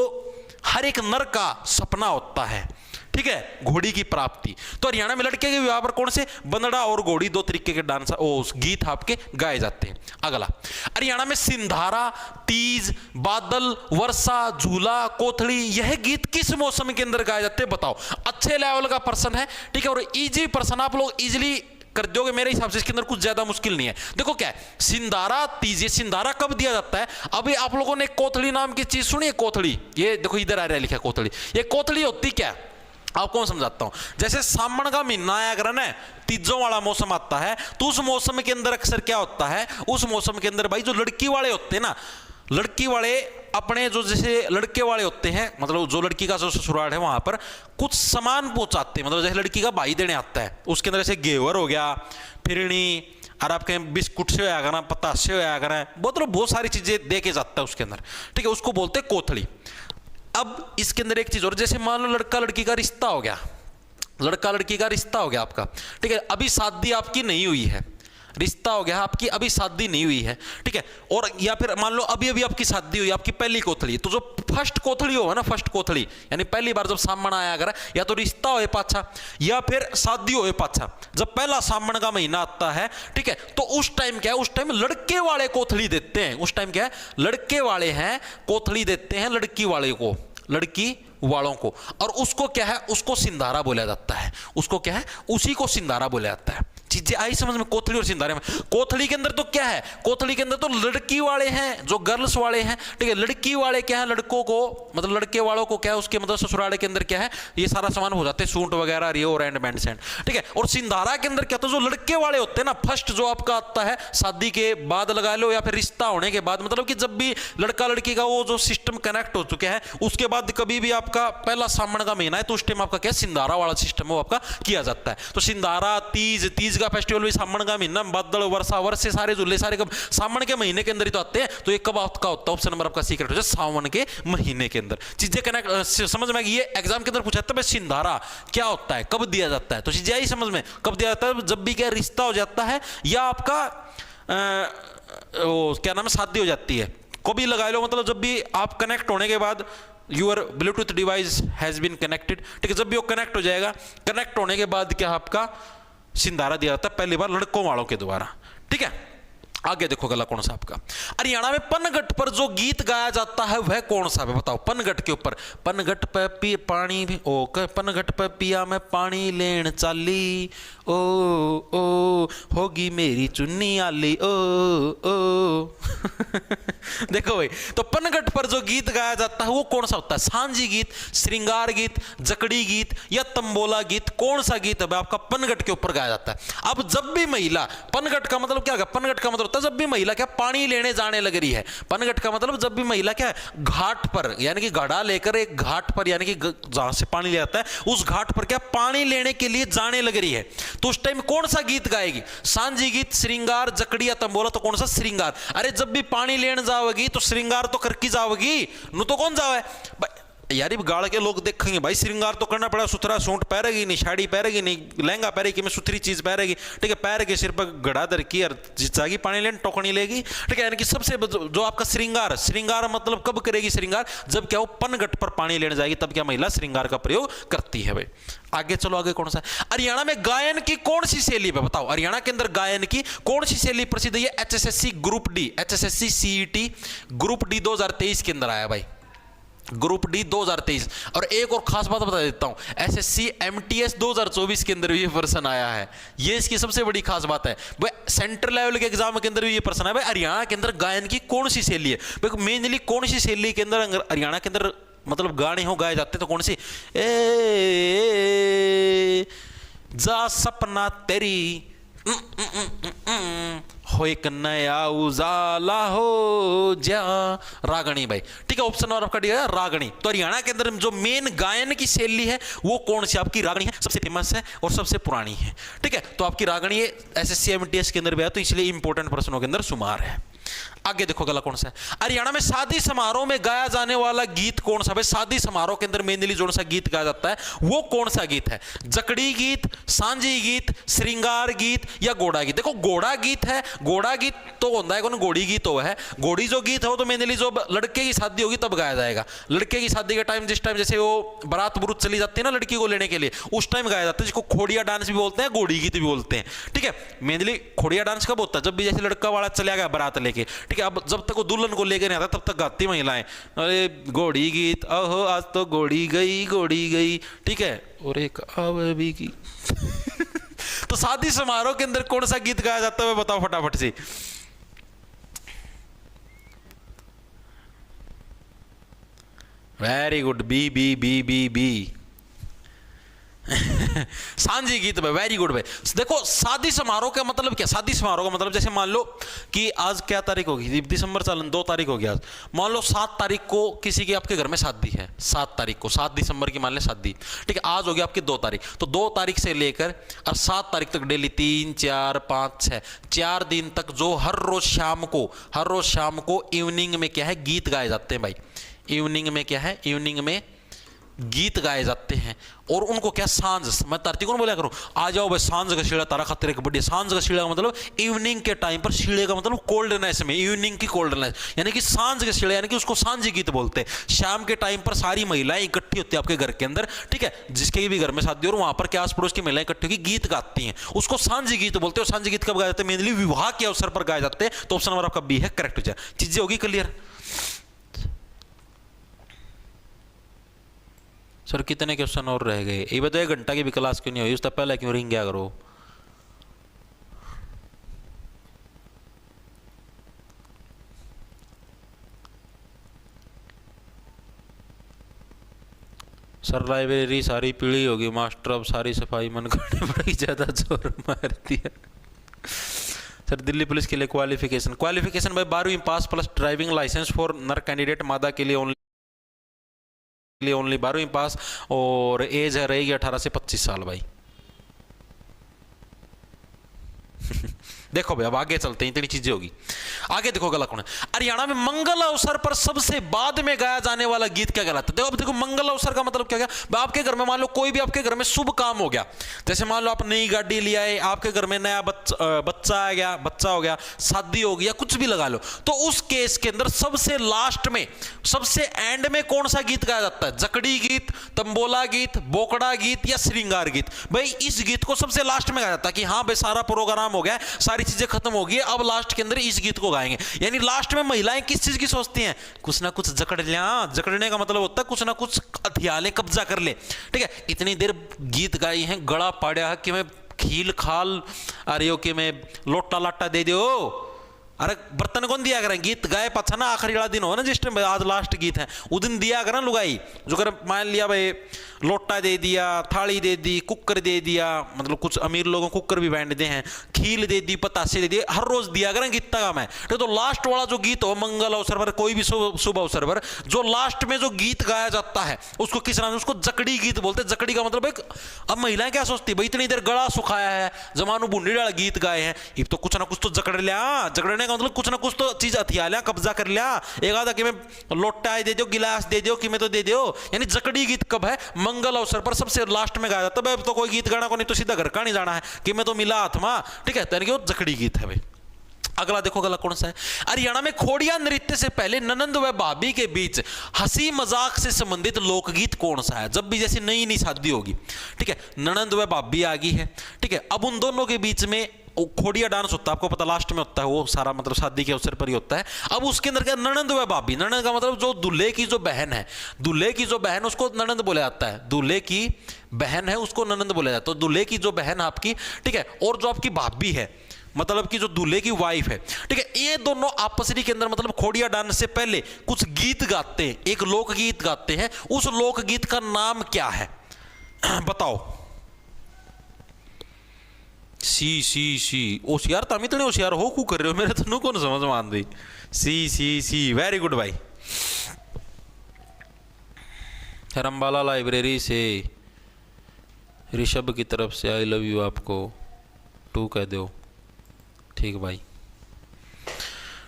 हर एक नर का सपना होता है, ठीक है, घोड़ी की प्राप्ति। तो हरियाणा में लड़के के विवाह पर कौन से बंदड़ा और घोड़ी दो तरीके के डांस गीत आपके गाए जाते हैं। अगला, हरियाणा में सिंधारा, तीज, बादल, वर्षा, झूला, कोथड़ी, यह गीत किस मौसम के अंदर गाए जाते हैं? बताओ। अच्छे लेवल का प्रश्न है, ठीक है, और इजी प्रश्न, आप लोग इजिली कर दोगे मेरे हिसाब से। इसके अंदर कुछ ज्यादा मुश्किल नहीं है। देखो क्या है, सिंधारा, तीज, ये सिंधारा कब दिया जाता है? अभी आप लोगों ने कोथड़ी नाम की चीज सुनी है? कोथड़ी, ये देखो इधर आ रहा है लिखा कोथड़ी। ये कोथड़ी होती क्या है आपको मैं समझाता हूं। जैसे सावन का महीना आया कर ना, तीजों वाला मौसम आता है, तो उस मौसम के अंदर अक्सर क्या होता है, उस मौसम के अंदर भाई जो लड़की वाले होते हैं ना, लड़की वाले अपने जो जैसे लड़के वाले होते हैं, मतलब जो लड़की का जो ससुराल है वहां पर कुछ सामान पहुंचाते हैं। मतलब जैसे लड़की का भाई देने आता है, उसके अंदर जैसे घेवर हो गया, फिरनी, और आपके बिस्कुट से होया करें, पतासे होया करें, बहुत सारी चीजें दे के जाता है उसके अंदर, ठीक है। उसको बोलते हैं कोथड़ी। अब इसके अंदर एक चीज और, जैसे मान लो लड़का लड़की का रिश्ता हो गया, लड़का लड़की का रिश्ता हो गया आपका, ठीक है, अभी शादी आपकी नहीं हुई है, रिश्ता हो गया आपकी, अभी शादी नहीं हुई है, ठीक है। और या फिर मान लो अभी अभी आपकी शादी हुई, आपकी पहली कोथड़ी, तो जो फर्स्ट कोथड़ी हो ना, फर्स्ट कोथड़ी यानी पहली बार जब सामन आया अगर, या तो रिश्ता होए पाछा या फिर शादी होए पाछा, जब पहला सामन का महीना आता है, ठीक है, तो उस टाइम क्या है, उस टाइम लड़के वाले कोथड़ी देते हैं। उस टाइम क्या है, लड़के वाले हैं कोथड़ी देते हैं लड़की वाले को, लड़की वालों को। और उसको क्या है, उसको सिंधारा बोला जाता है। उसको क्या है, उसी को सिंधारा बोला जाता है। चीजें आई समझ में, कोथड़ी और सिंधारे में। कोथड़ी के अंदर तो क्या है, कोथड़ी के अंदर तो लड़की वाले हैं, जो गर्ल्स वाले हैं, ठीक है। लड़की वाले क्या है, लड़कों को, मतलब लड़के वालों को क्या है, उसके मतलब ससुराले के अंदर क्या है, ये सारा सामान हो जाते हैं, सूट वगैरह, रियो एंड बैंड सेंड, ठीक है। और सिंधारा के अंदर क्या होता है, जो लड़के वाले होते हैं ना, फर्स्ट जो आपका आता है शादी के बाद लगा लो, या फिर रिश्ता होने के बाद, मतलब कि जब भी लड़का लड़की का वो जो सिस्टम कनेक्ट हो चुके हैं, उसके बाद कभी भी आपका पहला सामन का महीना है, तो उस टाइम आपका क्या, सिंधारा वाला सिस्टम वो आपका किया जाता है। तो सिंधारा, तीज, तीज का फेस्टिवल भी सामन का महीना, बादल, वर्षा, वर्षे, सारे झूले सारे कब सावन के महीने के अंदर ही तो आते हैं। तो ये कब आपका होता है, ऑप्शन नंबर आपका सीक्रेट हो जाए, सावन के महीने के अंदर। चीजें कनेक्ट समझ में, ये एग्जाम के अंदर पूछा था, सिंधारा क्या होता है, कब दिया जाता है, तो चीजें आई समझ में, कब दिया जाता है, जब भी क्या रिश्ता हो जाता है, या आपका क्या नाम है, शादी हो जाती है, कभी लगा लो, मतलब जब भी आप कनेक्ट होने के बाद, your Bluetooth device has been connected, ठीक है, जब भी वो कनेक्ट हो जाएगा, कनेक्ट होने के बाद क्या आपका सिंधारा दिया जाता है पहली बार लड़कों वालों के द्वारा। ठीक है, आगे देखो गला कौन सा आपका। हरियाणा में पनघट पर जो गीत गाया जाता है वह कौन सा है, बताओ। पनघट के ऊपर, पनघट पे पी पानी ओ पनघट पे पिया मैं पानी लेन चाली, ओ ओ होगी मेरी चुन्नी आली, ओ ओ देखो भाई, तो पनघट पर जो गीत गाया जाता है वो कौन सा होता है? सांझी गीत, श्रृंगार गीत, जकड़ी गीत या तंबोला गीत? कौन सा गीत है आपका पनघट के ऊपर गाया जाता है? अब जब भी महिला, पनघट का मतलब क्या है? पनघट का मतलब जब भी महिला क्या पानी लेने जाने लग रही है। पनघट का मतलब जब भी महिला क्या घाट पर, यानी कि घड़ा लेकर एक घाट पर, यानी कि जहां से पानी ले आता है उस घाट पर क्या पानी लेने के लिए जाने लग रही है, तो उस टाइम कौन सा गीत गाएगी? सांझी गीत, श्रृंगार, जकड़ी या तंबोला? तो कौन सा? श्रृंगार। अरे जब भी पानी लेने जाओगी तो श्रृंगार तो करके जाओगी, नु तो कौन जावे यारी गाड़ के लोग देखेंगे भाई, श्रृंगार तो करना पड़ा, सुथरा सूट पहरेगी नहीं, साड़ी पहरेगी नहीं, लहंगा पहरेगी, मैं सुथरी चीज पहरेगी। ठीक है, पैर के सिर पर घड़ा धर की और जागी पानी लेने टोकनी लेगी। ठीक है, यानी कि सबसे जो आपका श्रृंगार, श्रृंगार मतलब कब करेगी श्रृंगार? जब क्या वो पनघट पर पानी लेने जाएगी, तब क्या महिला श्रृंगार का प्रयोग करती है भाई। आगे चलो, आगे कौन सा? हरियाणा में गायन की कौन सी शैली है, बताओ। हरियाणा के अंदर गायन की कौन सी शैली प्रसिद्ध है? HSSC group D, HSSC CET group D 2023 के अंदर आया भाई, ग्रुप डी 2023। और एक और खास बात बता देता हूं, SSC MTS 2024 के अंदर भी ये प्रश्न आया है। ये इसकी सबसे बड़ी खास बात है भाई, सेंट्रल लेवल के एग्जाम के अंदर भी ये प्रश्न है भाई, हरियाणा के अंदर गायन की कौन सी शैली है भाई, मेनली कौन सी शैली के अंदर हरियाणा के अंदर मतलब गाने हो गाए जाते तो कौन सी? जा सपना तेरी हो एक नया उजाला हो जा, रागणी भाई। ठीक है, ऑप्शन और आपका डी है रागणी। तो हरियाणा के अंदर जो मेन गायन की शैली है वो कौन सी? आपकी रागणी है, सबसे फेमस है और सबसे पुरानी है। ठीक है, तो आपकी रागणी है, SSC MTS के अंदर भी है, तो इसलिए इंपॉर्टेंट प्रश्नों के अंदर शुमार है। आगे देखो गला कौन सा है। हरियाणा में शादी समारोह में गाया जाने वाला गीत कौन सा है? शादी समारोह के अंदर मेनली जो सा गीत गाया जाता है वो कौन सा गीत है? जकड़ी गीत, सांझी गीत, श्रृंगार गीत या घोड़ा गीत? देखो घोड़ा गीत है, घोड़ा गीत तो होता है कौन? घोड़ी गीत हो है, घोड़ी जो गीत है वो तो मेनली जो लड़के की शादी होगी तब गाया जाएगा। लड़के की शादी के टाइम, जिस टाइम जैसे वो बारात बुरुत चली जाती है ना लड़की को लेने के लिए, उस टाइम गाया जाता है, जिसको खोड़िया डांस भी बोलते हैं, घोड़ी गीत भी बोलते हैं। ठीक है, मेनली खोड़िया डांस कब होता है? जब भी जैसे लड़का वाला चला गया बारात लेके। ठीक है, अब जब तक वो दुल्हन को लेकर नहीं आता तब तक गाती महिलाएं, अरे घोड़ी गीत, अहो आज तो घोड़ी गई, घोड़ी गई। ठीक है, और एक आवे भी की तो शादी समारोह के अंदर कौन सा गीत गाया जाता है बताओ फटाफट से। Very good, B B B B B सांझी गीत भाई, वेरी गुड भाई। देखो शादी समारोह का मतलब क्या? शादी समारोह का मतलब जैसे मान लो कि आज क्या तारीख होगी? दिसंबर चालन 2 तारीख होगी आज। मान लो 7 तारीख को किसी की आपके घर में शादी है, 7 तारीख को, 7 दिसंबर की मान ले शादी। ठीक है, आज होगी आपकी 2 तारीख, तो 2 तारीख से लेकर और 7 तारीख तक डेली 3, 4, 5, 6 4 दिन तक जो हर रोज शाम को इवनिंग में क्या है गीत गाए जाते हैं भाई। इवनिंग में क्या है? इवनिंग में गीत गाए जाते हैं। और उनको क्या सांझ, मैं तारती को बोला करूं आ जाओ भाई सांझ का शीड़ा तारा खतरे के बड़ी। सांझ का शीड़ा का मतलब इवनिंग के टाइम पर, शीड़े का मतलब कोल्डनेस में, इवनिंग की कोल्डनेस, यानी कि सांझ के शीड़े, यानी कि उसको सांझी गीत बोलते हैं। शाम के टाइम पर सारी महिलाएं इकट्ठी होती है आपके घर के अंदर। ठीक है, जिसके भी घर में शादी हो वहां पर क्या आस पड़ोस की महिलाएं इकट्ठी होकर गीत गाती हैं, उसको सांझी गीत बोलते हैं। और सांझी गीत कब गाए जाते हैं? मेनली विवाह के अवसर पर गाए जाते हैं। तो ऑप्शन नंबर आपका बी है करेक्ट हो जाए। चीजें होगी क्लियर? सर कितने क्वेश्चन और रह गए? ये बताओ 1 घंटा की भी क्लास क्यों नहीं हुई? उससे पहले क्यों रिंग गया करो? सर लाइब्रेरी सारी पीली होगी मास्टर, अब सारी सफाई मन करने पड़ेगी, ज्यादा जोर मार दिया। सर दिल्ली पुलिस के लिए क्वालिफिकेशन भाई 12वीं पास प्लस ड्राइविंग लाइसेंस फॉर नर कैंडिडेट, मादा के लिए ओनली 12वीं पास, और एज है रहेगी 18 से 25 साल भाई। देखो भाई अब आगे चलते हैं, इतनी चीजें होगी। आगे देखो अगला कौन है। हरियाणा में मंगल अवसर पर सबसे बाद में गाया जाने वाला गीत क्या कहलाता है? देखो अब देखो मंगल अवसर का मतलब क्या गया। आपके घर में मान लो कोई भी आपके घर में शुभ काम हो गया, जैसे मान लो आप नई गाड़ी ले आए, आपके घर में नया बच्चा आ गया, बच्चा हो गया, शादी हो गया, कुछ भी लगा लो, तो उस केस के अंदर सबसे लास्ट में, सबसे एंड में कौन सा गीत गाया जाता है? जकड़ी गीत, तंबोला गीत, बोकड़ा गीत या श्रृंगार गीत। भाई इस गीत को सबसे लास्ट में गाया जाता है कि हाँ भाई सारा प्रोग्राम हो गया, सारी चीजें खत्म हो गई, अब लास्ट के अंदर इस गीत को गाएंगे। यानी लास्ट में महिलाएं किस चीज की सोचती हैं? कुछ ना कुछ जकड़ लिया। जकड़ने का मतलब होता है कुछ ना कुछ हथिया ले, कब्जा कर ले। ठीक है, इतनी देर गीत गाई है, गड़ा पाड़ा है कि मैं खील खाल अरे हो कि मैं लोटा लाटा दे दो। अरे बर्तन कौन दिया करें? गीत गाए पाछा ना आखिरी वाला दिन हो ना, जिस टाइम आज लास्ट गीत है उस दिन दिया करें लुगाई। जो कर मान लिया भाई लोटा दे दिया, थाली दे दी, कुकर दे दिया, मतलब कुछ अमीर लोगों को कुकर भी बांटते हैं, खील दे दी, पतासे दे दिए, हर रोज दिया करें गीत का मैं। तो लास्ट वाला जो गीत हो मंगल अवसर पर, कोई भी शुभ अवसर पर जो लास्ट में जो गीत गाया जाता है उसको किस नाम से? उसको जकड़ी गीत बोलते हैं। जकड़ी का मतलब एक, अब महिलाएं क्या सोचती भाई इतनी देर गला सुखाया है, जमानू बूंदी डाल गीत गाए हैं, ये तो कुछ ना कुछ तो जकड़ लिया। जकड़ने का मतलब कुछ ना कुछ तो चीज हथिया लिया, कब्जा कर लिया। एक आधा कि मैं लोटा दे दो, गिलास दे दो, कि मैं तो दे दो। यानी जकड़ी गीत कब है? मंगल अवसर पर सबसे लास्ट में गाया जाता है। तो कोई गीत गाना को नहीं तो सीधा घर का नहीं जाना है कि मैं तो मिला हाथ में। ठीक है, वो जकड़ी गीत है भाई। अगला देखो, अगला कौन सा है? हरियाणा में खोड़िया नृत्य से पहले ननंद व भाभी के बीच हंसी मजाक से संबंधित लोकगीत कौन सा है? जब भी जैसे नई नई शादी होगी, ठीक है, ननंद व भाभी आ गई है, ठीक है, अब उन दोनों के बीच में खोड़िया डांस होता है, आपको पता लास्ट में होता है, वो सारा मतलब शादी के अवसर पर ही होता है। अब उसके अंदर क्या? ननंद व भाभी। ननंद का मतलब जो दूल्हे की जो बहन है, दूल्हे की जो बहन उसको ननंद बोला जाता है। दूल्हे की बहन है उसको ननंद बोला जाता है। तो दूल्हे की जो बहन आपकी, ठीक है, और जो आपकी भाभी है मतलब कि जो दूल्हे की वाइफ है, ठीक है, ये दोनों आपसरी के अंदर मतलब खोड़िया डांस से पहले कुछ गीत गाते हैं, एक लोकगीत गाते हैं। उस लोकगीत का नाम क्या है? बताओ। सी होशियार तम इतने होशियार हो कू कर रहे हो, मेरे तो कौन समझ में आती। सी वेरी गुड भाई। रंबाला लाइब्रेरी से ऋषभ की तरफ से आई लव यू आपको 2 कह दो। ठीक भाई।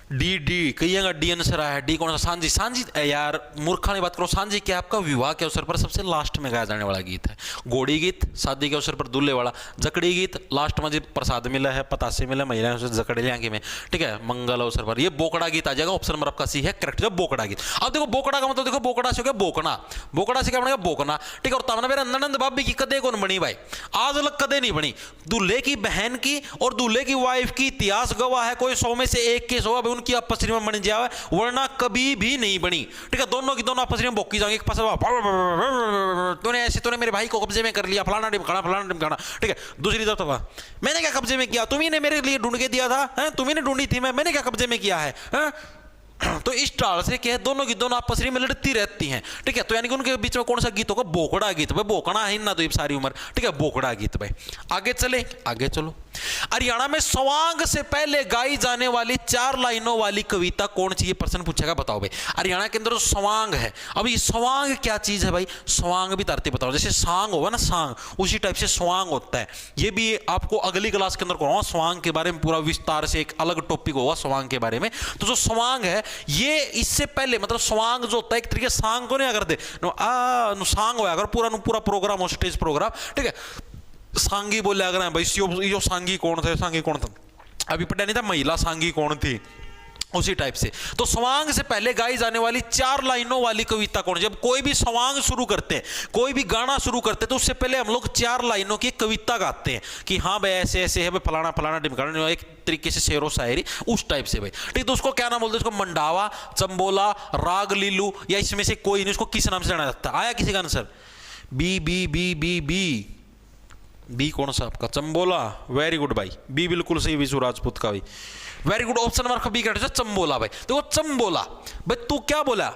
डी कहिएगा डी आंसर आया है। डी कौन सा? सांझी। सांझी यार मूर्खा ने बात करो। सांझी क्या? आपका विवाह के अवसर पर सबसे लास्ट में गाया जाने वाला गीत है। घोड़ी गीत शादी के अवसर पर दूल्हे वाला, जकड़ी गीत लास्ट में जब प्रसाद मिला है, पतासे मिला, महिलाएं उसे जकड़ लिया में, ठीक है, मंगल अवसर पर। ये बोकड़ा गीत आ जाएगा। ऑप्शन नंबर आपका सी है करेक्ट, जब बोकड़ा गीत। अब देखो बोकड़ा का मतलब देखो, बोकड़ा से हो गया बोकना, बोकड़ा से क्या बनेगा? बोकना। ठीक है, और तमना मेरा ननंद भाभी की कदे कौन बनी भाई? आज अलग कदे नहीं बनी। दूल्हे की बहन की और दूल्हे की वाइफ की इतिहास गवाह है, कोई 100 में से 1 केस होगा उनकी आपस में जाए, वरना कभी भी नहीं बनी। ठीक है, दोनों की दोनों आपस में बोकी जाएंगे। तूने ऐसे, तूने मेरे भाई को कब्जे में कर लिया, फलाना ढिमकाना, फलाना ढिमकाना। ठीक है, दूसरी तरफ मैंने क्या कब्जे में किया? तुम्ही ने मेरे लिए ढूंढ के दिया था, तुम्ही ने ढूंढी थी, मैंने क्या कब्जे में किया है? तो इस टाल से क्या है, दोनों की दोनों आपस में लड़ती रहती हैं। ठीक है, तो यानी कि उनके बीच में कौन सा गीत होगा? बोकड़ा गीत। भाई बोकड़ा है ना तो ये सारी उम्र। ठीक है, बोकड़ा गीत भाई। आगे चले, आगे चलो। हरियाणा में स्वांग से पहले गाई जाने वाली 4 लाइनों वाली कविता कौन सी? ये प्रश्न पूछेगा, बताओ भाई। हरियाणा के अंदर जो स्वांग है, अब ये स्वांग क्या चीज है भाई? स्वांग भी तरती बताओ। जैसे सांग होगा ना, सांग, उसी टाइप से स्वांग होता है। ये भी आपको अगली क्लास के अंदर कराऊंगा स्वांग के बारे में, पूरा विस्तार से एक अलग टॉपिक होगा स्वांग के बारे में। तो जो स्वांग है ये इससे पहले मतलब स्वांग जो होता है एक तरीके सांग को नहीं करते सांग होया अगर पूरा प्रोग्राम हो, स्टेज प्रोग्राम। ठीक है, सांगी बोले अगर भाई यो सांगी कौन थे? सांगी कौन था? अभी पता नहीं था महिला सांगी कौन थी, उसी टाइप से। तो स्वांग से पहले गाई जाने वाली 4 लाइनों वाली कविता कौन? जब कोई भी स्वांग शुरू करते हैं, कोई भी गाना शुरू करते हैं, तो उससे पहले हम लोग 4 लाइनों की कविता गाते हैं कि हाँ भाई ऐसे ऐसे है भाई, फलाना फलाना ढिमकाना, एक तरीके से शेरो शायरी उस टाइप से भाई। ठीक, तो उसको क्या नाम बोलते हैं? उसको मंडावा, चंबोला, राग लीलू, या इसमें से कोई नहीं। उसको किस नाम से जाना जाता है? आया किसी का answer? B B B B B B कौन सा आपका? चंबोला। वेरी गुड भाई, बी बिल्कुल सही, विशु राजपूत का भी very good. Option number B correct है, चंबोला भाई। देखो चंबोला भाई, तू क्या बोला?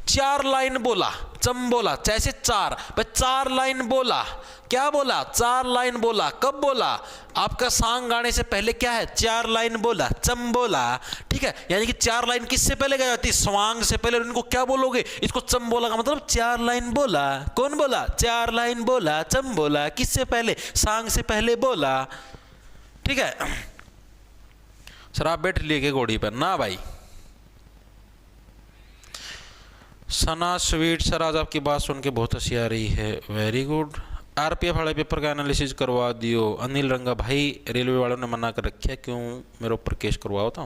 4 लाइन बोला, चंबोला जैसे 4 भाई, 4 लाइन बोला। क्या बोला? 4 लाइन बोला। कब बोला? आपका सांग गाने से पहले क्या है? 4 लाइन बोला, चंबोला। ठीक है, यानी कि 4 लाइन किससे पहले गाई जाती? स्वांग से पहले। इनको क्या बोलोगे? इसको चंबोला का मतलब 4 लाइन बोला। कौन बोला? 4 लाइन बोला, चंबोला। किससे पहले? सांग से पहले बोला। ठीक है, सर आप बैठ लिए के घोड़ी पर ना भाई। सना स्वीट, सर आज आपकी बात सुन के बहुत हंसी आ रही है। Very good. आरपीएफ वाले पेपर का एनालिसिस करवा दियो। अनिल रंगा, भाई रेलवे वालों ने मना कर रखा, क्यों मेरे ऊपर केस करवाओ था।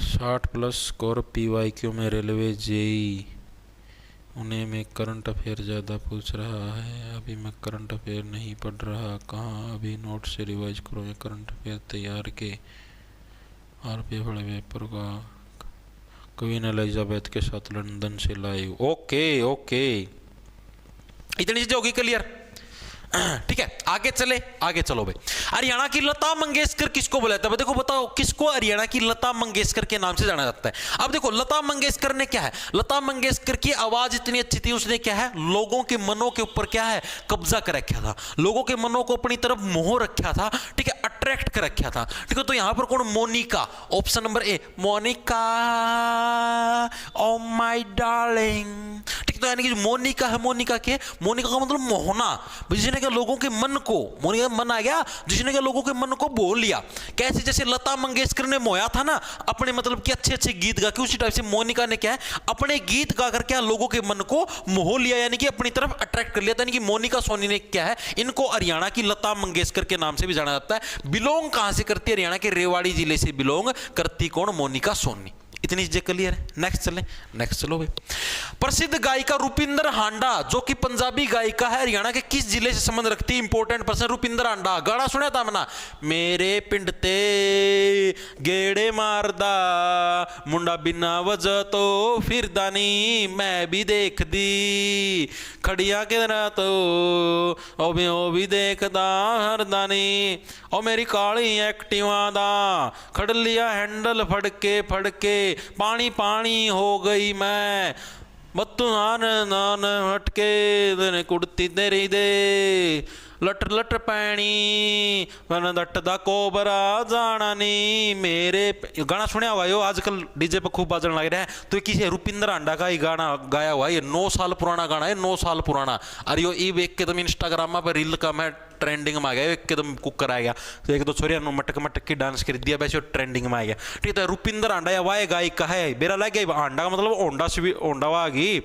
60+ स्कोर PYQ में रेलवे जेई, उन्हें में करंट अफेयर ज़्यादा पूछ रहा है। अभी मैं करंट अफेयर नहीं पढ़ रहा, कहाँ अभी नोट से रिवाइज करो या करंट अफेयर तैयार के। आरपीएफ वाले पेपर का क्वीन एलिजाबेथ के साथ लंदन से लाइव। ओके ओके, इतनी चीजें होगी क्लियर। ठीक है, आगे चले, आगे चलो भाई। हरियाणा की लता मंगेशकर किसको बोला जाता है? देखो बताओ, किसको हरियाणा की लता मंगेशकर के नाम से जाना जाता है? अब देखो, लता मंगेशकर ने क्या है, लता मंगेशकर की आवाज इतनी अच्छी थी, उसने क्या है, लोगों के मनों के ऊपर क्या है, कब्जा कर रखा था, लोगों के मनों को अपनी तरफ मोह रखा था। ठीक है, अट्रैक्ट कर रखा था। ठीक है, तो यहां पर कौन? Monica, option number A, Monica oh my darling. ठीक, तो यानी कि मोनिका है, मोनिका के, मोनिका का मतलब मोहना, जिसने क्या लोगों के मन को, मोनिका मन आ गया, जिसने क्या लोगों के मन को बोल लिया। कैसे? जैसे लता मंगेशकर ने मोया था ना अपने मतलब कि अच्छे अच्छे गीत गा के, उसी टाइप से मोनिका ने क्या है, अपने गीत गाकर क्या लोगों के मन को मोह लिया, यानी कि अपनी तरफ अट्रैक्ट कर लिया था। यानी कि मोनिका सोनी ने क्या है, इनको हरियाणा की लता मंगेशकर के नाम से भी जाना जाता है। बिलोंग कहां से करती है? हरियाणा के रेवाड़ी जिले से बिलोंग करती कौन? मोनिका सोनी। इतनी चीजें क्लियर है। नेक्स्ट चले, नेक्स्ट चलो भाई। प्रसिद्ध गायिका रूपिंदर हांडा, जो कि पंजाबी गायिका है, हरियाणा के किस जिले से संबंध रखती है? इंपॉर्टेंट पर्सन रूपिंदर हांडा। गाना सुना था मना, मेरे पिंड ते गेड़े मारदा मुंडा बिना वजह तो फिरदा नी, मैं भी देख दी खड़िया के तो ओ भी देखदा हरदा नी, ओ मेरी काली एक्टिवा दा खड़ लिया हैंडल फड़के फड़के, पानी पानी हो गई मैं बत्तू नान नान हटके, कुड़ती तेरी दे लट लट पैनी मन दट दा कोबरा जाना नी मेरे। गाना सुना हुआ है आजकल डीजे पे खूब बाजने लग रहा है, तो किसी रूपिंदर हांडा का ही गाना गाया हुआ है। ये 9 साल पुराना गाना है, 9 साल पुराना। अरे यो ई एकदम इंस्टाग्राम पर रील का मैं ट्रेंडिंग में आ गया, एकदम कुकर आ गया, तो एक दो छोरिया मटक मटक की डांस कर दिया, वैसे ट्रेंडिंग में आ गया। ठीक है, रूपिंदर हांडा या वाह गायिका है, मेरा लग गया हांडा का मतलब ओंडा से भी ओंडा आ गई,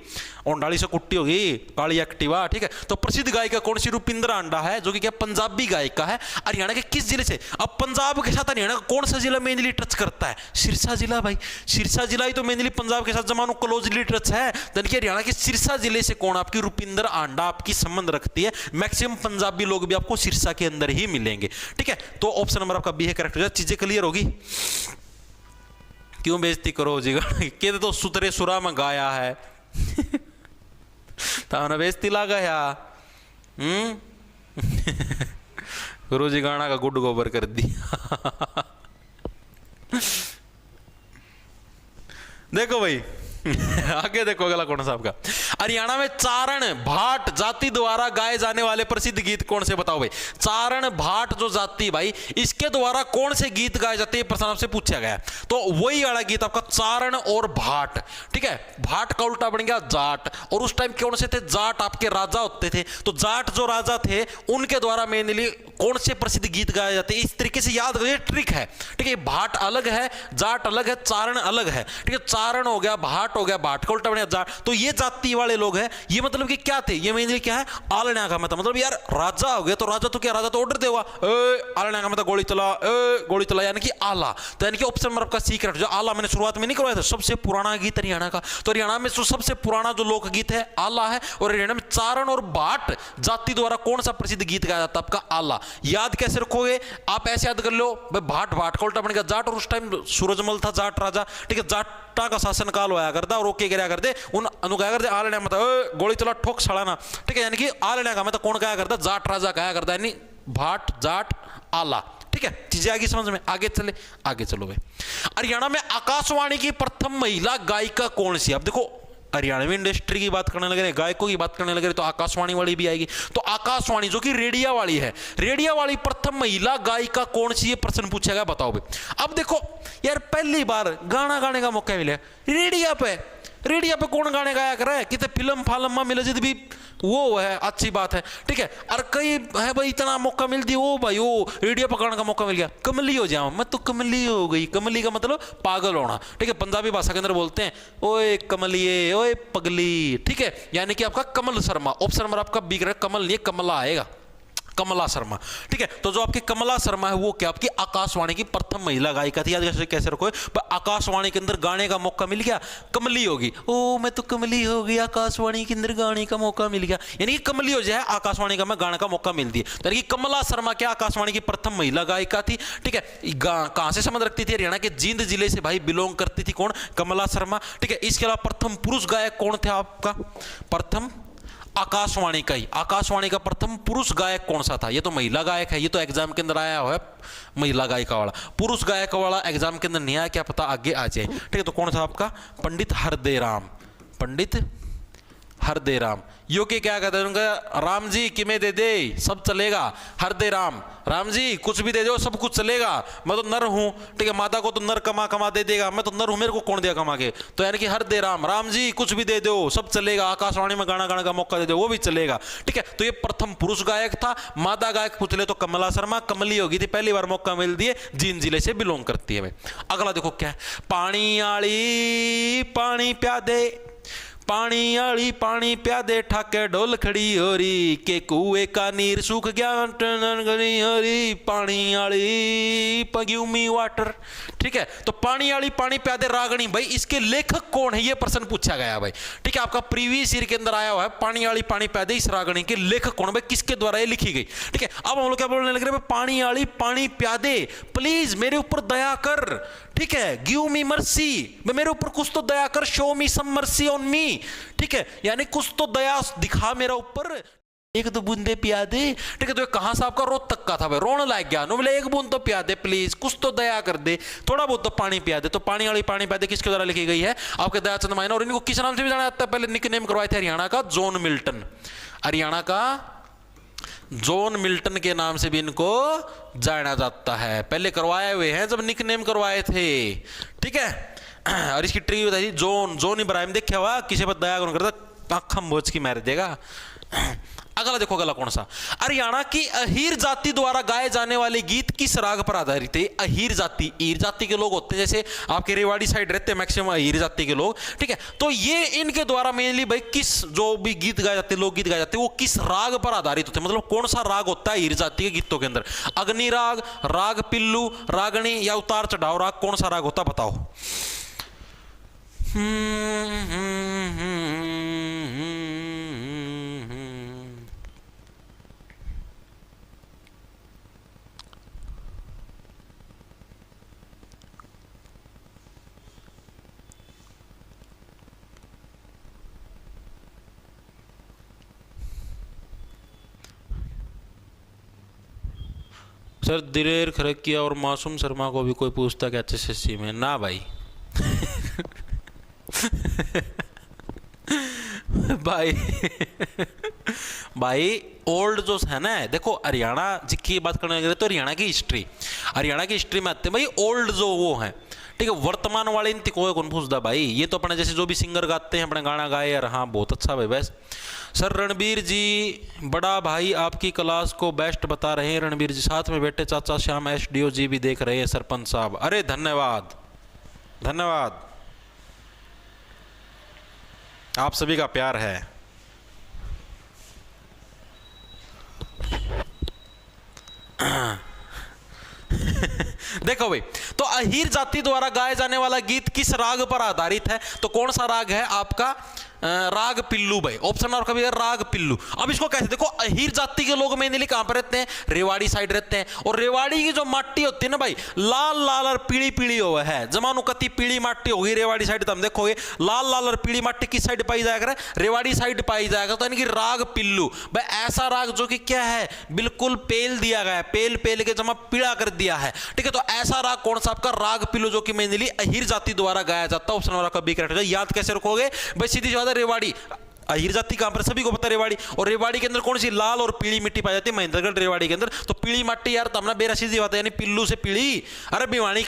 ओंडाली से कुट्टी होगी, काली एक्टिवा। ठीक है, तो प्रसिद्ध गायिका कौन सी? रूपिंदर हांडा है, जो कि क्या पंजाबी गायिका है। हरियाणा के किस जिले से? अब पंजाब के साथ हरियाणा का कौन सा जिला मेनली टच करता है? सिरसा जिला भाई, सिरसा जिला ही तो मेनली पंजाब के साथ जमानो क्लोजली टच है। यानी कि हरियाणा के सिरसा जिले से कौन? आपकी रूपिंदर हांडा आपकी संबंध रखती है। मैक्सिमम पंजाबी लोग भी आपको सिरसा के अंदर ही मिलेंगे। ठीक है, तो ऑप्शन नंबर आपका बी है करेक्ट हो जाए। चीजें क्लियर होगी। क्यों बेइज्जती करो जी? कहते तो सुतरे सुरा में गाया है तो बेइज्जती ला गया। गुरु जी गाना का गुड गोबर कर दिया देखो भाई आगे देखो अगला कौन सा आपका? हरियाणा में चारण भाट जाति द्वारा गाए जाने वाले प्रसिद्ध गीत कौन से? बताओ भाई। चारण भाट जो जाति भाई, इसके द्वारा कौन से गीत गाए जाते हैं? प्रश्न आपसे पूछा गया, तो वही वाला गीत आपका चारण और भाट। ठीक है, भाट का उल्टा बन गया जाट, और उस टाइम कौन से थे? जाट आपके राजा होते थे, तो जाट जो राजा थे उनके द्वारा मेनली कौन से प्रसिद्ध गीत गाए जाते हैं? इस तरीके से याद करिए, ट्रिक है। ठीक है, भाट अलग है, जाट अलग है, चारण अलग है। ठीक है, चारण हो गया, भाट हो गया, भाट का उल्टा बन गया जाट। तो ये जाति वाले लोग हैं, ये मतलब कि क्या थे? ये मेनली क्या है? आलना का मतलब यार राजा हो गया, तो राजा तो क्या, राजा तो ऑर्डर देगा, आलना का मतलब गोली चला, गोली चला, यानी कि आला। तो यानी कि ऑप्शन नंबर आपका सी करेक्ट। जो आला मैंने शुरुआत में नहीं करवाया था, सबसे पुराना गीत हरियाणा का, तो हरियाणा में जो सबसे पुराना जो लोकगीत है आला है, और हरियाणा में चारण और भाट जाति द्वारा कौन सा प्रसिद्ध गीत गाया जाता है? आपका आला। याद कैसे रखोगे आप? ऐसे याद कर लो भाई, भाट भाट का उल्टा बन गया जाट, और उस टाइम सूरजमल था जाट राजा। ठीक है, जाटा का शासन काल होया करता, और ओके क्या करते उन अनुगाया करते आलना मतलब गोली चला ठोक सड़ाना। ठीक है, यानी कि आलना का मतलब कौन गाया करता? जाट राजा गाया करता, यानी भाट जाट आला। ठीक है, चीजें आगे समझ में। आगे चले, आगे चलो भाई। हरियाणा में आकाशवाणी की प्रथम महिला गायिका कौन सी? अब देखो हरियाणा में इंडस्ट्री की बात करने लगे, गायकों की बात करने लगे, तो आकाशवाणी वाली भी आएगी। तो आकाशवाणी जो कि रेडिया वाली है, रेडिया वाली प्रथम महिला गायिका कौन सी? ये प्रश्न पूछा गया, बताओ भाई। अब देखो यार, पहली बार गाना गाने का मौका मिला रेडिया पे, रेडियो पे कौन गाने गाया कर रहा है, कितने फिल्म फालम में मिले जिद भी वो है अच्छी बात है, ठीक है। और कई है भाई इतना मौका मिल दिया, वो भाई वो रेडियो पर गाने का मौका मिल गया, कमली हो जाऊं मैं तो कमली हो गई। कमली का मतलब पागल होना, ठीक है। पंजाबी भाषा के अंदर बोलते हैं ओए कमलिए ओए पगली, ठीक है। यानी कि आपका कमल शर्मा, ऑप्शन नंबर आपका बिक रहा है, कमल नहीं कमला आएगा, कमला शर्मा, ठीक है। तो जो आपकी कमला शर्मा है वो क्या आपकी आकाशवाणी की प्रथम महिला गायिका थी, याद कैसे रखो, पर आकाशवाणी के अंदर गाने का मौका मिल गया, कमली होगी, ओ मैं तो कमली हो गई, आकाशवाणी के अंदर गाने का मौका मिल गया, यानी कि कमली हो जाए आकाशवाणी का मैं गाने का मौका मिल दिया। यानी कि कमला शर्मा क्या आकाशवाणी की प्रथम महिला गायिका थी, ठीक है। कहां से संबंध रखती थी, हरियाणा के जींद जिले से भाई बिलोंग करती थी, कौन, कमला शर्मा, ठीक है। इसके अलावा प्रथम पुरुष गायक कौन थे आपका, प्रथम आकाशवाणी का ही, आकाशवाणी का प्रथम पुरुष गायक कौन सा था, ये तो महिला गायक है, ये तो एग्जाम के अंदर आया हुआ है महिला गायिका वाला, पुरुष गायक वाला एग्जाम के अंदर नहीं आया, क्या पता आगे आ जाए, ठीक है। तो कौन था आपका, पंडित हरदेराम, पंडित हरदेराम। यो के क्या कहते हैं उनका, राम जी किमें दे दे सब चलेगा, हरदे राम, राम जी कुछ भी दे दो सब कुछ चलेगा, मैं तो नर हूं, ठीक है। माता को तो नर कमा कमा दे देगा, मैं तो नर हूं, मेरे को कौन दिया कमा के, तो यानी कि हरदे राम, राम जी कुछ भी दे दो सब चलेगा, आकाशवाणी में गाना गाने का मौका दे दो वो भी चलेगा, ठीक है। तो ये प्रथम पुरुष गायक था। मादा गायक पूछ ले तो कमला शर्मा, कमली होगी थी, पहली बार मौका मिल दिए, जींद जिले से बिलोंग करती है भाई। अगला देखो क्या है, पानी आली पानी प्यादे, पानी आली पानी प्यादे ठाके ढोल खड़ी हो रही, के कुएं का नीर सूख गया गली हो रही, पानी आली गिव मी वाटर, ठीक है। तो पानी आली पानी प्यादे रागणी, भाई इसके लेखक कौन है ये प्रश्न पूछा गया भाई, ठीक है। आपका प्रीवियस ईयर के अंदर आया हुआ है पानी आली पानी प्यादे, इस रागणी के लेखक कौन है भाई, किसके द्वारा ये लिखी गई, ठीक है। अब हम लोग क्या बोलने लग रहे हैं, पानी आली पानी प्यादे प्लीज मेरे ऊपर दया कर, ठीक है, गिव मी मर्सी, मेरे ऊपर कुछ तो दया कर, show me some mercy on me, ठीक है, यानी कुछ तो दया दिखा मेरा ऊपर, एक दो बूंदे पिया दे, ठीक है। तो कहां से आपका रोहतक का था भाई, रोने लायक गया नो, बोले एक बूंद तो पिया दे प्लीज, कुछ तो दया कर दे, थोड़ा बहुत तो पानी पिया दे। तो पानी वाली पानी पिया दे किसके द्वारा लिखी गई है, आपके दयाचंद मायना, और इनको किस नाम से भी जाना जाता है, पहले निकनेम करवाए थे हरियाणा का जॉन मिल्टन, हरियाणा का जॉन मिल्टन के नाम से भी इनको जाना जाता है, पहले करवाए हुए हैं जब निकनेम करवाए थे, ठीक है। और इसकी ट्री बताइए, जॉन इब्राहिम देखा हुआ, किसी पर दया कौन करता, आखम भोज की मार देगा। अगला देखो, अगला कौन सा, हरियाणा की अहीर जाति द्वारा गाए जाने वाले गीत किस राग पर आधारित है। अहीर जाति, ईर जाति के लोग होते हैं, जैसे आपके रेवाड़ी साइड रहते हैं मैक्सिमम अहीर जाति के लोग, ठीक है। तो ये इनके द्वारा मेनली भाई किस, जो भी गीत गाए जाते हैं, लोकगीत गाए जाते हैं, वो किस राग पर आधारित होते हैं, मतलब कौन सा राग होता है अहीर जाति के गीतों के अंदर, अग्नि राग, राग पिल्लू, रागणी या उतार चढ़ाव राग, कौन सा राग होता बताओ। सर दिलेर खरकिया और मासूम शर्मा को भी कोई पूछता क्या एचएसएससी में, ना भाई भाई भाई ओल्ड जो है ना, देखो हरियाणा जी की बात करने लगे तो हरियाणा की हिस्ट्री में आते हैं भाई ओल्ड जो वो है, ठीक है। वर्तमान वाले इन कोई कौन पूछता भाई, ये तो अपने जैसे जो भी सिंगर गाते हैं अपने गाना गाए यार, हाँ बहुत अच्छा भाई। बस सर रणबीर जी बड़ा भाई आपकी क्लास को बेस्ट बता रहे हैं, रणबीर जी साथ में बैठे चाचा श्याम एसडीओ जी भी देख रहे हैं, सरपंच साहब, अरे धन्यवाद धन्यवाद, आप सभी का प्यार है। देखो भाई, तो अहीर जाति द्वारा गाए जाने वाला गीत किस राग पर आधारित है, तो कौन सा राग है आपका, राग पिल्लू भाई, ऑप्शन और कभी राग पिल्लू। अब इसको कैसे देखो, अहीर जाति के लोग मेनली कहां पर रहते हैं, रेवाड़ी साइड रहते हैं, और रेवाड़ी की जो माटी होती है ना भाई, लाल लाल और पीली पीली हो है, जमानु कति पीली माटी होगी रेवाड़ी साइड, तुम देखोगे लाल लाल और पीली माटी किस साइड पाई जाएगा, रेवाड़ी साइड पाई जाएगा, तो यानी कि राग पिल्लू भाई, ऐसा राग जो कि क्या है, बिल्कुल पेल दिया गया है, पेल पेल के जमा पीड़ा कर दिया है, ठीक है। तो ऐसा राग कौन सा आपका, राग पिल्लू, जो कि मेनली अहीर जाति द्वारा गाया जाता है, ऑप्शन वाला कभी करेक्ट है। याद कैसे रखोगे भाई, सीधी सी बात है, रेवाड़ी अहीर जाति कहाँ पर सभी को पता है, रेवाड़ी। और रेवाड़ी के अंदर कौन सी लाल और पीली मिट्टी पाई जाती है, महेंद्रगढ़ रेवाड़ी के अंदर। तो पीली मिट्टी यार तमना बेरा सीधी बात है, यानी पिल्लू से पीली। अरे भिवानी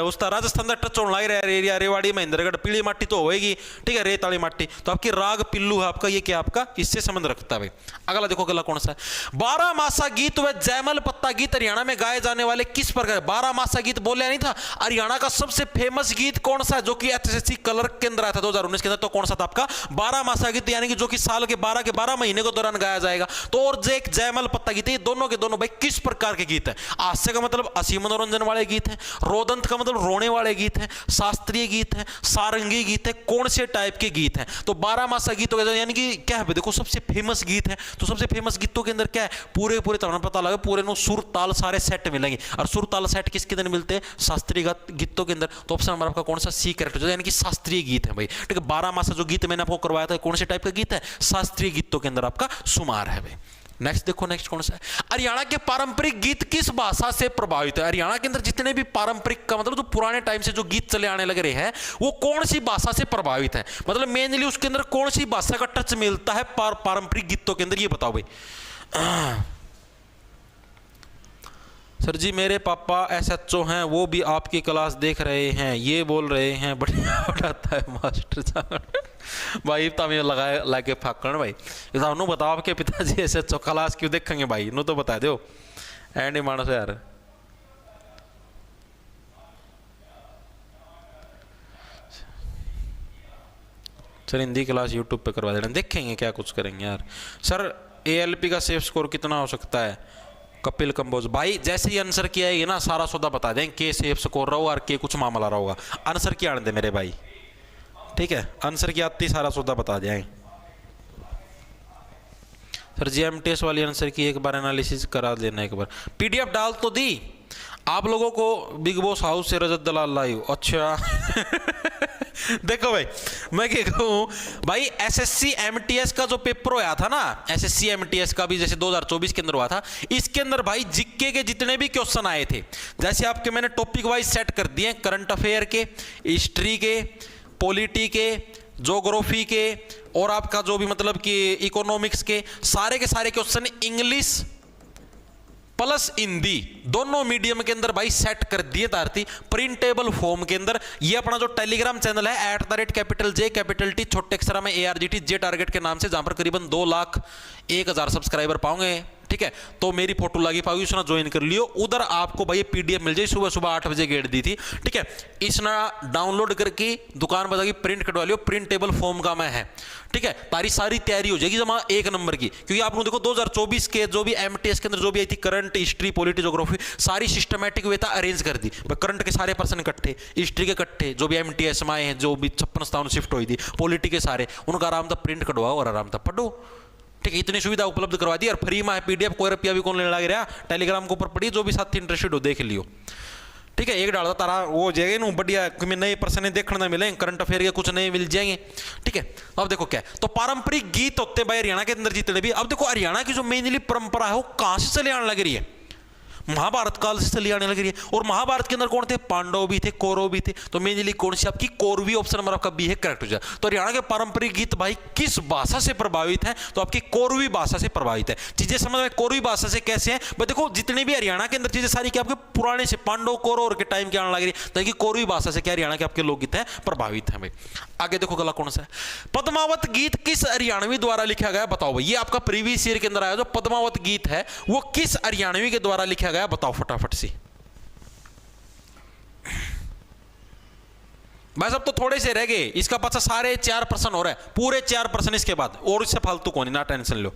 उसका राजस्थान का टच होने लग रहा है एरिया, रेवाड़ी महेंद्रगढ़ पीली मिट्टी तो होएगी, ठीक है, रेत वाली मिट्टी। तो आपकी राग पिल्लू है आपका, ये क्या आपका इससे संबंध रखता है। अगला देखो अगला कौन सा है, 12 मासा गीत व जयमल पत्ता गीत हरियाणा में गाए जाने वाले किस प्रकार। 12 मासा गीत बोले नहीं था, हरियाणा का सबसे फेमस गीत कौन सा है जो कि एचएससी कलर के अंदर आया था 2019 के अंदर, तो कौन सा था आपका 12 मासा गीत, यानी कि जो कि साल के 12 महीने के दौरान गाया जाएगा। तो और जो एक जयमल पत्ता गीत है, ये दोनों के दोनों भाई किस प्रकार के गीत है। हास्य का मतलब हंसी मनोरंजन वाले गीत है, रोदंत का मतलब रोने वाले गीत है, शास्त्रीय गीत है, सारंगी गीत है, कौन से टाइप के गीत है। तो 12 मासा गीतों के यानी कि क्या है देखो सबसे फेमस गीत है। तो सबसे फेमस गीतों के अंदर क्या है, पूरे तुम्हें पता लगा पूरे नो सुर ताल सारे सेट मिलेंगे। और सुर ताल सेट किसके अंदर मिलते हैं, शास्त्रीय गीतों के अंदर। तो ऑप्शन नंबर आपका कौन सा सी करेक्ट, यानी कि शास्त्रीय गीत है भाई, ठीक है। 12 मासा जो गीत मैंने आपको करवाया था कौन से टाइप का गीत है, शास्त्रीय गीतों के अंदर आपका शुमार है भाई। नेक्स्ट देखो, नेक्स्ट कौन सा है, हरियाणा के पारंपरिक गीत किस भाषा से प्रभावित है। हरियाणा के अंदर जितने भी पारंपरिक का मतलब जो पुराने टाइम से जो गीत चले आने लग रहे हैं वो कौन सी भाषा से प्रभावित है, मतलब मेनली उसके अंदर कौन सी भाषा का टच मिलता है पारंपरिक गीतों के अंदर, ये बताओ भाई। सर जी मेरे पापा एसएचओ हैं, वो भी आपकी क्लास देख रहे हैं, ये बोल रहे हैं बढ़िया पढ़ाता है मास्टर साहब। भाई तमें लगाए लाके फाकण भाई, नु बताओ आपके पिताजी एसएचओ क्लास क्यों देखेंगे भाई, नु तो बता दो एंड मानस यार। सर हिंदी क्लास यूट्यूब पे करवा देना, देखेंगे क्या कुछ करेंगे यार। सर एएलपी का सेफ स्कोर कितना हो सकता है, कपिल कंबोज भाई जैसे ही आंसर किया है ना सारा सौदा बता दें, के सेफ स्कोर रहो और के कुछ मामला रहा होगा। आंसर क्या आने दे मेरे भाई, ठीक है, आंसर की आती सारा सौदा बता जाए। सर जीएमटीएस वाली आंसर की एक बार एनालिसिस करा देना, एक बार पीडीएफ डाल तो दी आप लोगों को, बिग बॉस हाउस से रजत दलाल लाइव। अच्छा देखो भाई मैं क्या कहूँ भाई, एसएससी एमटीएस का जो पेपर होया था ना, एसएससी एमटीएस का भी जैसे 2024 के अंदर हुआ था, इसके अंदर भाई जीके के जितने भी क्वेश्चन आए थे, जैसे आपके मैंने टॉपिक वाइज सेट कर दिए, करंट अफेयर के, हिस्ट्री के, पॉलिटी के, ज्योग्राफी के, और आपका जो भी मतलब कि इकोनॉमिक्स के सारे क्वेश्चन इंग्लिश प्लस हिंदी दोनों मीडियम के अंदर भाई सेट कर दिए तारती प्रिंटेबल फॉर्म के अंदर। ये अपना जो टेलीग्राम चैनल है @J छोटे अक्षर में ARGT जे टारगेट के नाम से, जहां पर करीबन 2,01,000 सब्सक्राइबर पाओगे, ठीक है। तो मेरी फोटो लगी पाओगी, उसने ज्वाइन कर लियो, उधर आपको भाई पीडीएफ मिल जाए, सुबह 8 बजे गेट दी थी, ठीक है। इसना डाउनलोड करके दुकान पर जाके प्रिंट कटवा लियो, प्रिंटेबल फॉर्म का मैं है, ठीक है। तारी सारी तैयारी हो जाएगी जमा 1 नंबर की, क्योंकि आप लोग देखो 2024 के जो भी एमटीएस के अंदर जो भी आई थी करंट, हिस्ट्री, पॉलिटी, ज्योग्राफी सारी सिस्टमैटिक वे था अरेंज कर दी। करंट के सारे पर्सन इकट्ठे, हिस्ट्री के इकट्ठे, जो भी एमटीएस में आए हैं, जो भी 56 स्थान शिफ्ट हुई थी, पॉलिटी के सारे, उनका आराम था प्रिंट कटवाओ और आराम था पढ़ो, ठीक है। इतनी सुविधा उपलब्ध करवा दी और फ्री में है पीडीएफ, कोई रुपया भी कौन लेने लग रहा, टेलीग्राम के ऊपर पड़ी, जो भी साथी इंटरेस्टेड हो देख लियो, ठीक है। एक डालता तारा वो जाएगा ना बढ़िया, क्योंकि नए पर्सन देखने ना मिले, करंट अफेयर के कुछ नए मिल जाएंगे, ठीक है। अब देखो क्या है, तो पारंपरिक गीत होते हैं भाई हरियाणा के अंदर जितने भी। अब देखो हरियाणा की जो मेनली परंपरा है वो कहां से चले आने लग रही है, महाभारत काल से चली आने लग रही है। और महाभारत के अंदर कौन थे, पांडव भी थे, कौरव भी थे, तो मेनली कौन सी आपकी कौरवी, ऑप्शन नंबर आपका बी है करेक्ट हो जाए। तो हरियाणा के पारंपरिक गीत भाई किस भाषा से प्रभावित है, तो आपकी कौरवी भाषा से प्रभावित है। चीजें समझ में, कौरवी भाषा से कैसे है भाई, देखो जितने भी हरियाणा के अंदर चीजें सारी क्या आपके पुराने से पांडव कौरव के टाइम के आने लग रही है, तो कौरवी भाषा से क्या हरियाणा के आपके लोकगीत है प्रभावित है भाई। आगे देखो गला कौन सा है, पद्मावत गीत किस हरियाणवी द्वारा लिखा गया, बताओ भाई। ये आपका प्रीवियस ईयर के अंदर आया जो पद्मावत गीत है वो किस हरियाणवी के द्वारा लिखा गया, बताओ फटाफट से। भाई सब तो थोड़े से रह गए, इसका पाछा सारे 4% हो रहा है, पूरे 4% इसके बाद, और इससे फालतू कौन, ना टेंशन लो।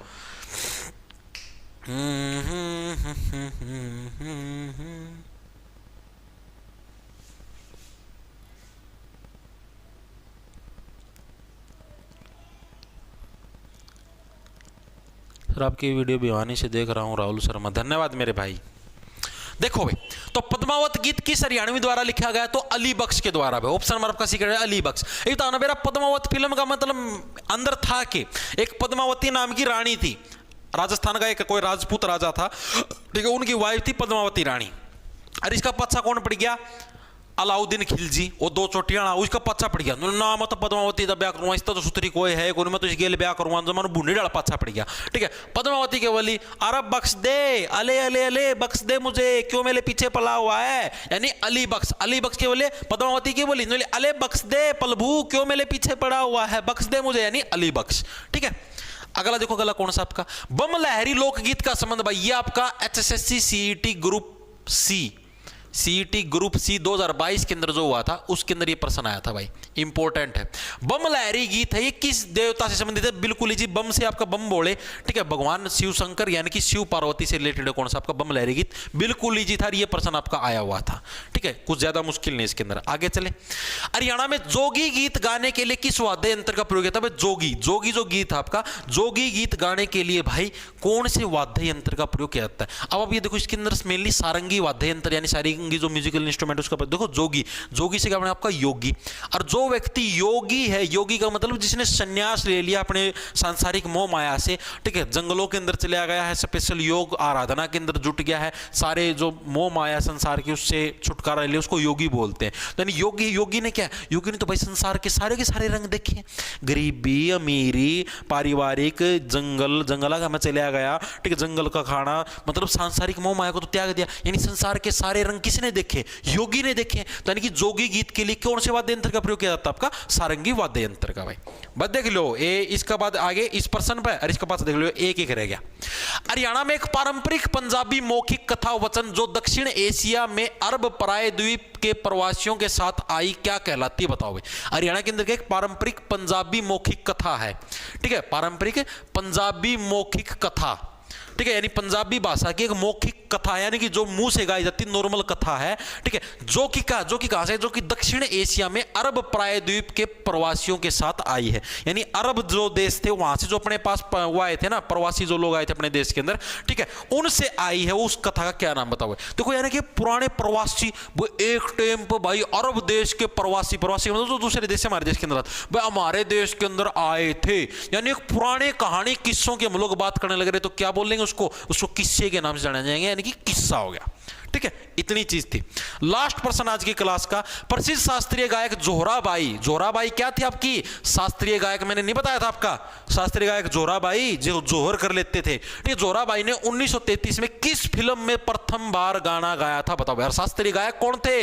सर आपकी वीडियो भिवानी से देख रहा हूं, राहुल शर्मा, धन्यवाद मेरे भाई। देखो भाई, तो पद्मावत गीत किस हरियाणवी द्वारा लिखा गया, तो अली बख्श के द्वारा भाई, ऑप्शन नंबर आपका सीक्रेट है अली बख्श। एक तो मेरा पद्मावत फिल्म का मतलब अंदर था कि एक पद्मावती नाम की रानी थी, राजस्थान का एक कोई राजपूत राजा था, ठीक है, उनकी वाइफ थी पद्मावती रानी। और इसका पच्छा कौन पड़ गया, अलाउद्दीन खिलजी वो दो चोटियां उसका पाछा पड़ गया ना मैं तो पद्मावती का ब्याह करूंगा इसका तो सुतरी कोई है कोई मैं तो इस गेल ब्याह करूंगा जो मैं बूढ़ी डाला पाछा पड़ गया। ठीक है, पद्मावती के बोली अरब बख्श दे, अले अले अले बख्श दे मुझे, क्यों मेरे पीछे पला हुआ है, यानी अली बख्श के बोले पद्मावती के बोली अले बख्श दे पलभू, क्यों मेरे पीछे पड़ा हुआ है, बख्श दे मुझे, यानी अली बख्श। ठीक है, अगला देखो, अगला कौन सा आपका बम लहरी लोकगीत का संबंध भाई, ये आपका HSSC CET ग्रुप सी 2022 के अंदर जो हुआ था उसके अंदर ये प्रश्न आया था भाई, इंपॉर्टेंट है। बम लहरी गीत है, ये किस देवता से संबंधित है? बिल्कुल जी, बम से आपका बम बोले। ठीक है, भगवान शिव शंकर यानी कि शिव पार्वती से रिलेटेड कौन सा आपका बम लहरी गीत, बिल्कुल जी था, ये प्रश्न आपका आया हुआ था। ठीक है, कुछ ज्यादा मुश्किल नहीं इसके अंदर। आगे चले, हरियाणा में जोगी गीत गाने के लिए किस वाद्य यंत्र का प्रयोग किया था? जोगी जो गीत आपका, जोगी गीत गाने के लिए भाई कौन से वाद्य यंत्र का प्रयोग किया जाता है? अब ये देखो, इसके अंदर मेनली सारंगी वाद्य यंत्र यानी सारंगी जो म्यूजिकल इंस्ट्रूमेंट उसका देखो, जोगी से क्या बना आपका योगी। और जो व्यक्ति योगी है, योगी का मतलब जिसने संन्यास ले लिया अपने सांसारिक मोह माया से, ठीक है, जंगलों के अंदर चला गया है, स्पेशल योग आराधना के अंदर जुट गया है, सारे जो मोह माया संसार की उससे छुटकारा ले लिया, उसको योगी बोलते हैं। तो यानी योगी ने क्या, योगी ने तो भाई संसार के सारे रंग देखे, गरीबी अमीरी पारिवारिक जंगल का मैं चला गया, ठीक है, जंगल का खाना, मतलब सांसारिक मोह माया को तो त्याग दिया, यानी संसार के सारे रंग किसने देखे? योगी ने देखे। तो यानी कि जोगी गीत के लिए कौन से वाद्य यंत्र का प्रयोग किया जाता है? आपका सारंगी वाद्य यंत्र का भाई। बस देख लो ए, इसका बाद आगे इस प्रश्न पर, और इसका बाद देख लो एक रह गया। हरियाणा में एक पारंपरिक पंजाबी मौखिक कथा वचन जो दक्षिण एशिया में अरब प्रायद्वीप के प्रवासियों के साथ आई, क्या कहलाती है? बताओ भाई। हरियाणा के अंदर एक पारंपरिक पंजाबी मौखिक कथा है, ठीक है, पारंपरिक पंजाबी मौखिक कथा, ठीक है, यानी पंजाबी भाषा की एक मौखिक कथा, यानी कि जो मुंह से गाई जाती नॉर्मल कथा है, ठीक है, जो कि कहां से, जो कि दक्षिण एशिया में अरब प्रायद्वीप के प्रवासियों के साथ आई है, यानी अरब जो देश थे वहां से जो अपने पास वो आए थे ना, प्रवासी जो लोग आए थे अपने देश के अंदर, ठीक है, उनसे आई है। उस कथा का क्या नाम बताओ? देखो, यानी कि पुराने प्रवासी वो एक टाइम पर भाई अरब देश के प्रवासी मतलब जो दूसरे देश से हमारे देश के अंदर भाई हमारे देश के अंदर आए थे, यानी एक पुराने कहानी किस्सों के हम लोग बात करने लग रहे, तो क्या बोलेंगे उसको किस्से के नाम से जाना जाएंगे, यानी कि किस्सा हो गया। ठीक है, इतनी चीज थी। लास्ट प्रश्न आज की क्लास का, प्रसिद्ध शास्त्रीय गायक जोहराबाई क्या थी आपकी? शास्त्रीय गायक मैंने नहीं बताया था आपका, शास्त्रीय गायक जोहराबाई जो जोहर कर लेते थे। ठीक है, जोहराबाई ने 1933 में किस फिल्म में प्रथम बार गाना गाया था? बताओ यार, शास्त्रीय गायक कौन थे?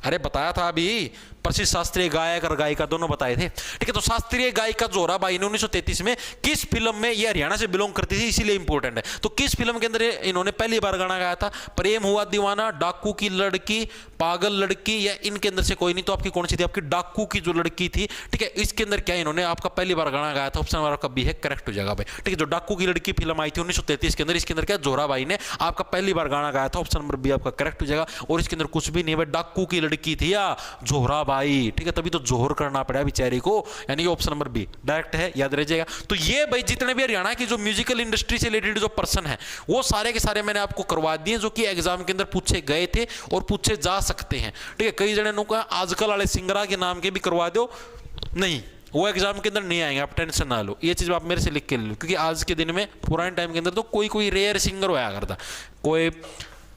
अरे बताया था अभी, प्रसिद्ध शास्त्रीय गायक और गायिका दोनों बताए थे। ठीक है, तो शास्त्रीय गायिका जोहराबाई ने 1933 में किस फिल्म में, ये हरियाणा से बिलोंग करती थी इसीलिए इंपॉर्टेंट है, तो किस फिल्म के अंदर इन्होंने पहली बार गाना गाया था? प्रेम हुआ दीवाना, डाकू की लड़की, पागल लड़की, या इनके अंदर से कोई नहीं, तो आपकी कौन सी थी? आपकी डाकू की जो लड़की थी। ठीक है, इसके अंदर क्या इन्होंने आपका पहली बार गाना गाया था? ऑप्शन नंबर आपका बी है, करेक्ट हो जाएगा भाई। ठीक है, जो डाकू की लड़की फिल्म आई थी 1933 के अंदर, इसके अंदर क्या जोहराबाई ने आपका पहली बार गाना गाया था, ऑप्शन नंबर बी आपका करेक्ट हो जाएगा। और इसके अंदर कुछ भी नहीं है, डाकू की लड़की थी या जोहराबाई, ठीक है, तभी तो जोहर करना पड़ा बेचारी को, यानी ऑप्शन नंबर बी डायरेक्ट है, याद रह जाएगा। तो ये भाई जितने भी हरियाणा की जो म्यूजिकल इंडस्ट्री से रिलेटेड जो पर्सन है वो सारे के सारे मैंने आपको करवा दिए, जो कि एग्जाम के अंदर पूछे गए थे और पूछे जा सकते हैं। ठीक है, कई जने ने कहा आजकल वाले सिंगरा के नाम के भी करवा दो, नहीं वो एग्जाम के अंदर नहीं आएंगे, आप टेंशन ना लो, ये चीज आप मेरे से लिख के ले लो, क्योंकि आज के दिन में पुराने टाइम के अंदर तो कोई रेयर सिंगर होया करता, कोई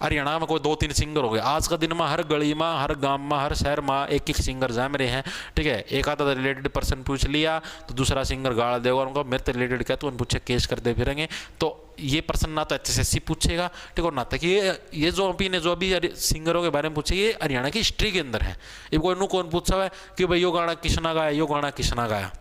हरियाणा में कोई 2-3 सिंगर हो गए, आज का दिन में हर गली में, हर गांव में, हर शहर में एक सिंगर जम रहे हैं। ठीक है, एक आधा रिलेटेड पर्सन पूछ लिया तो दूसरा सिंगर गाड़ देगा उनको, मेरे से रिलेटेड क्या, तो उन पूछे केस करते फिरेंगे। तो ये पर्सन ना तो HSSC पूछेगा, ठीक है, ना तक ये जो अभी सिंगरों के बारे में पूछे, ये हरियाणा की हिस्ट्री के अंदर है। ये कोई कौन पूछा है कि भाई यो गाना किसना गाया, यो गाना किसना गाया,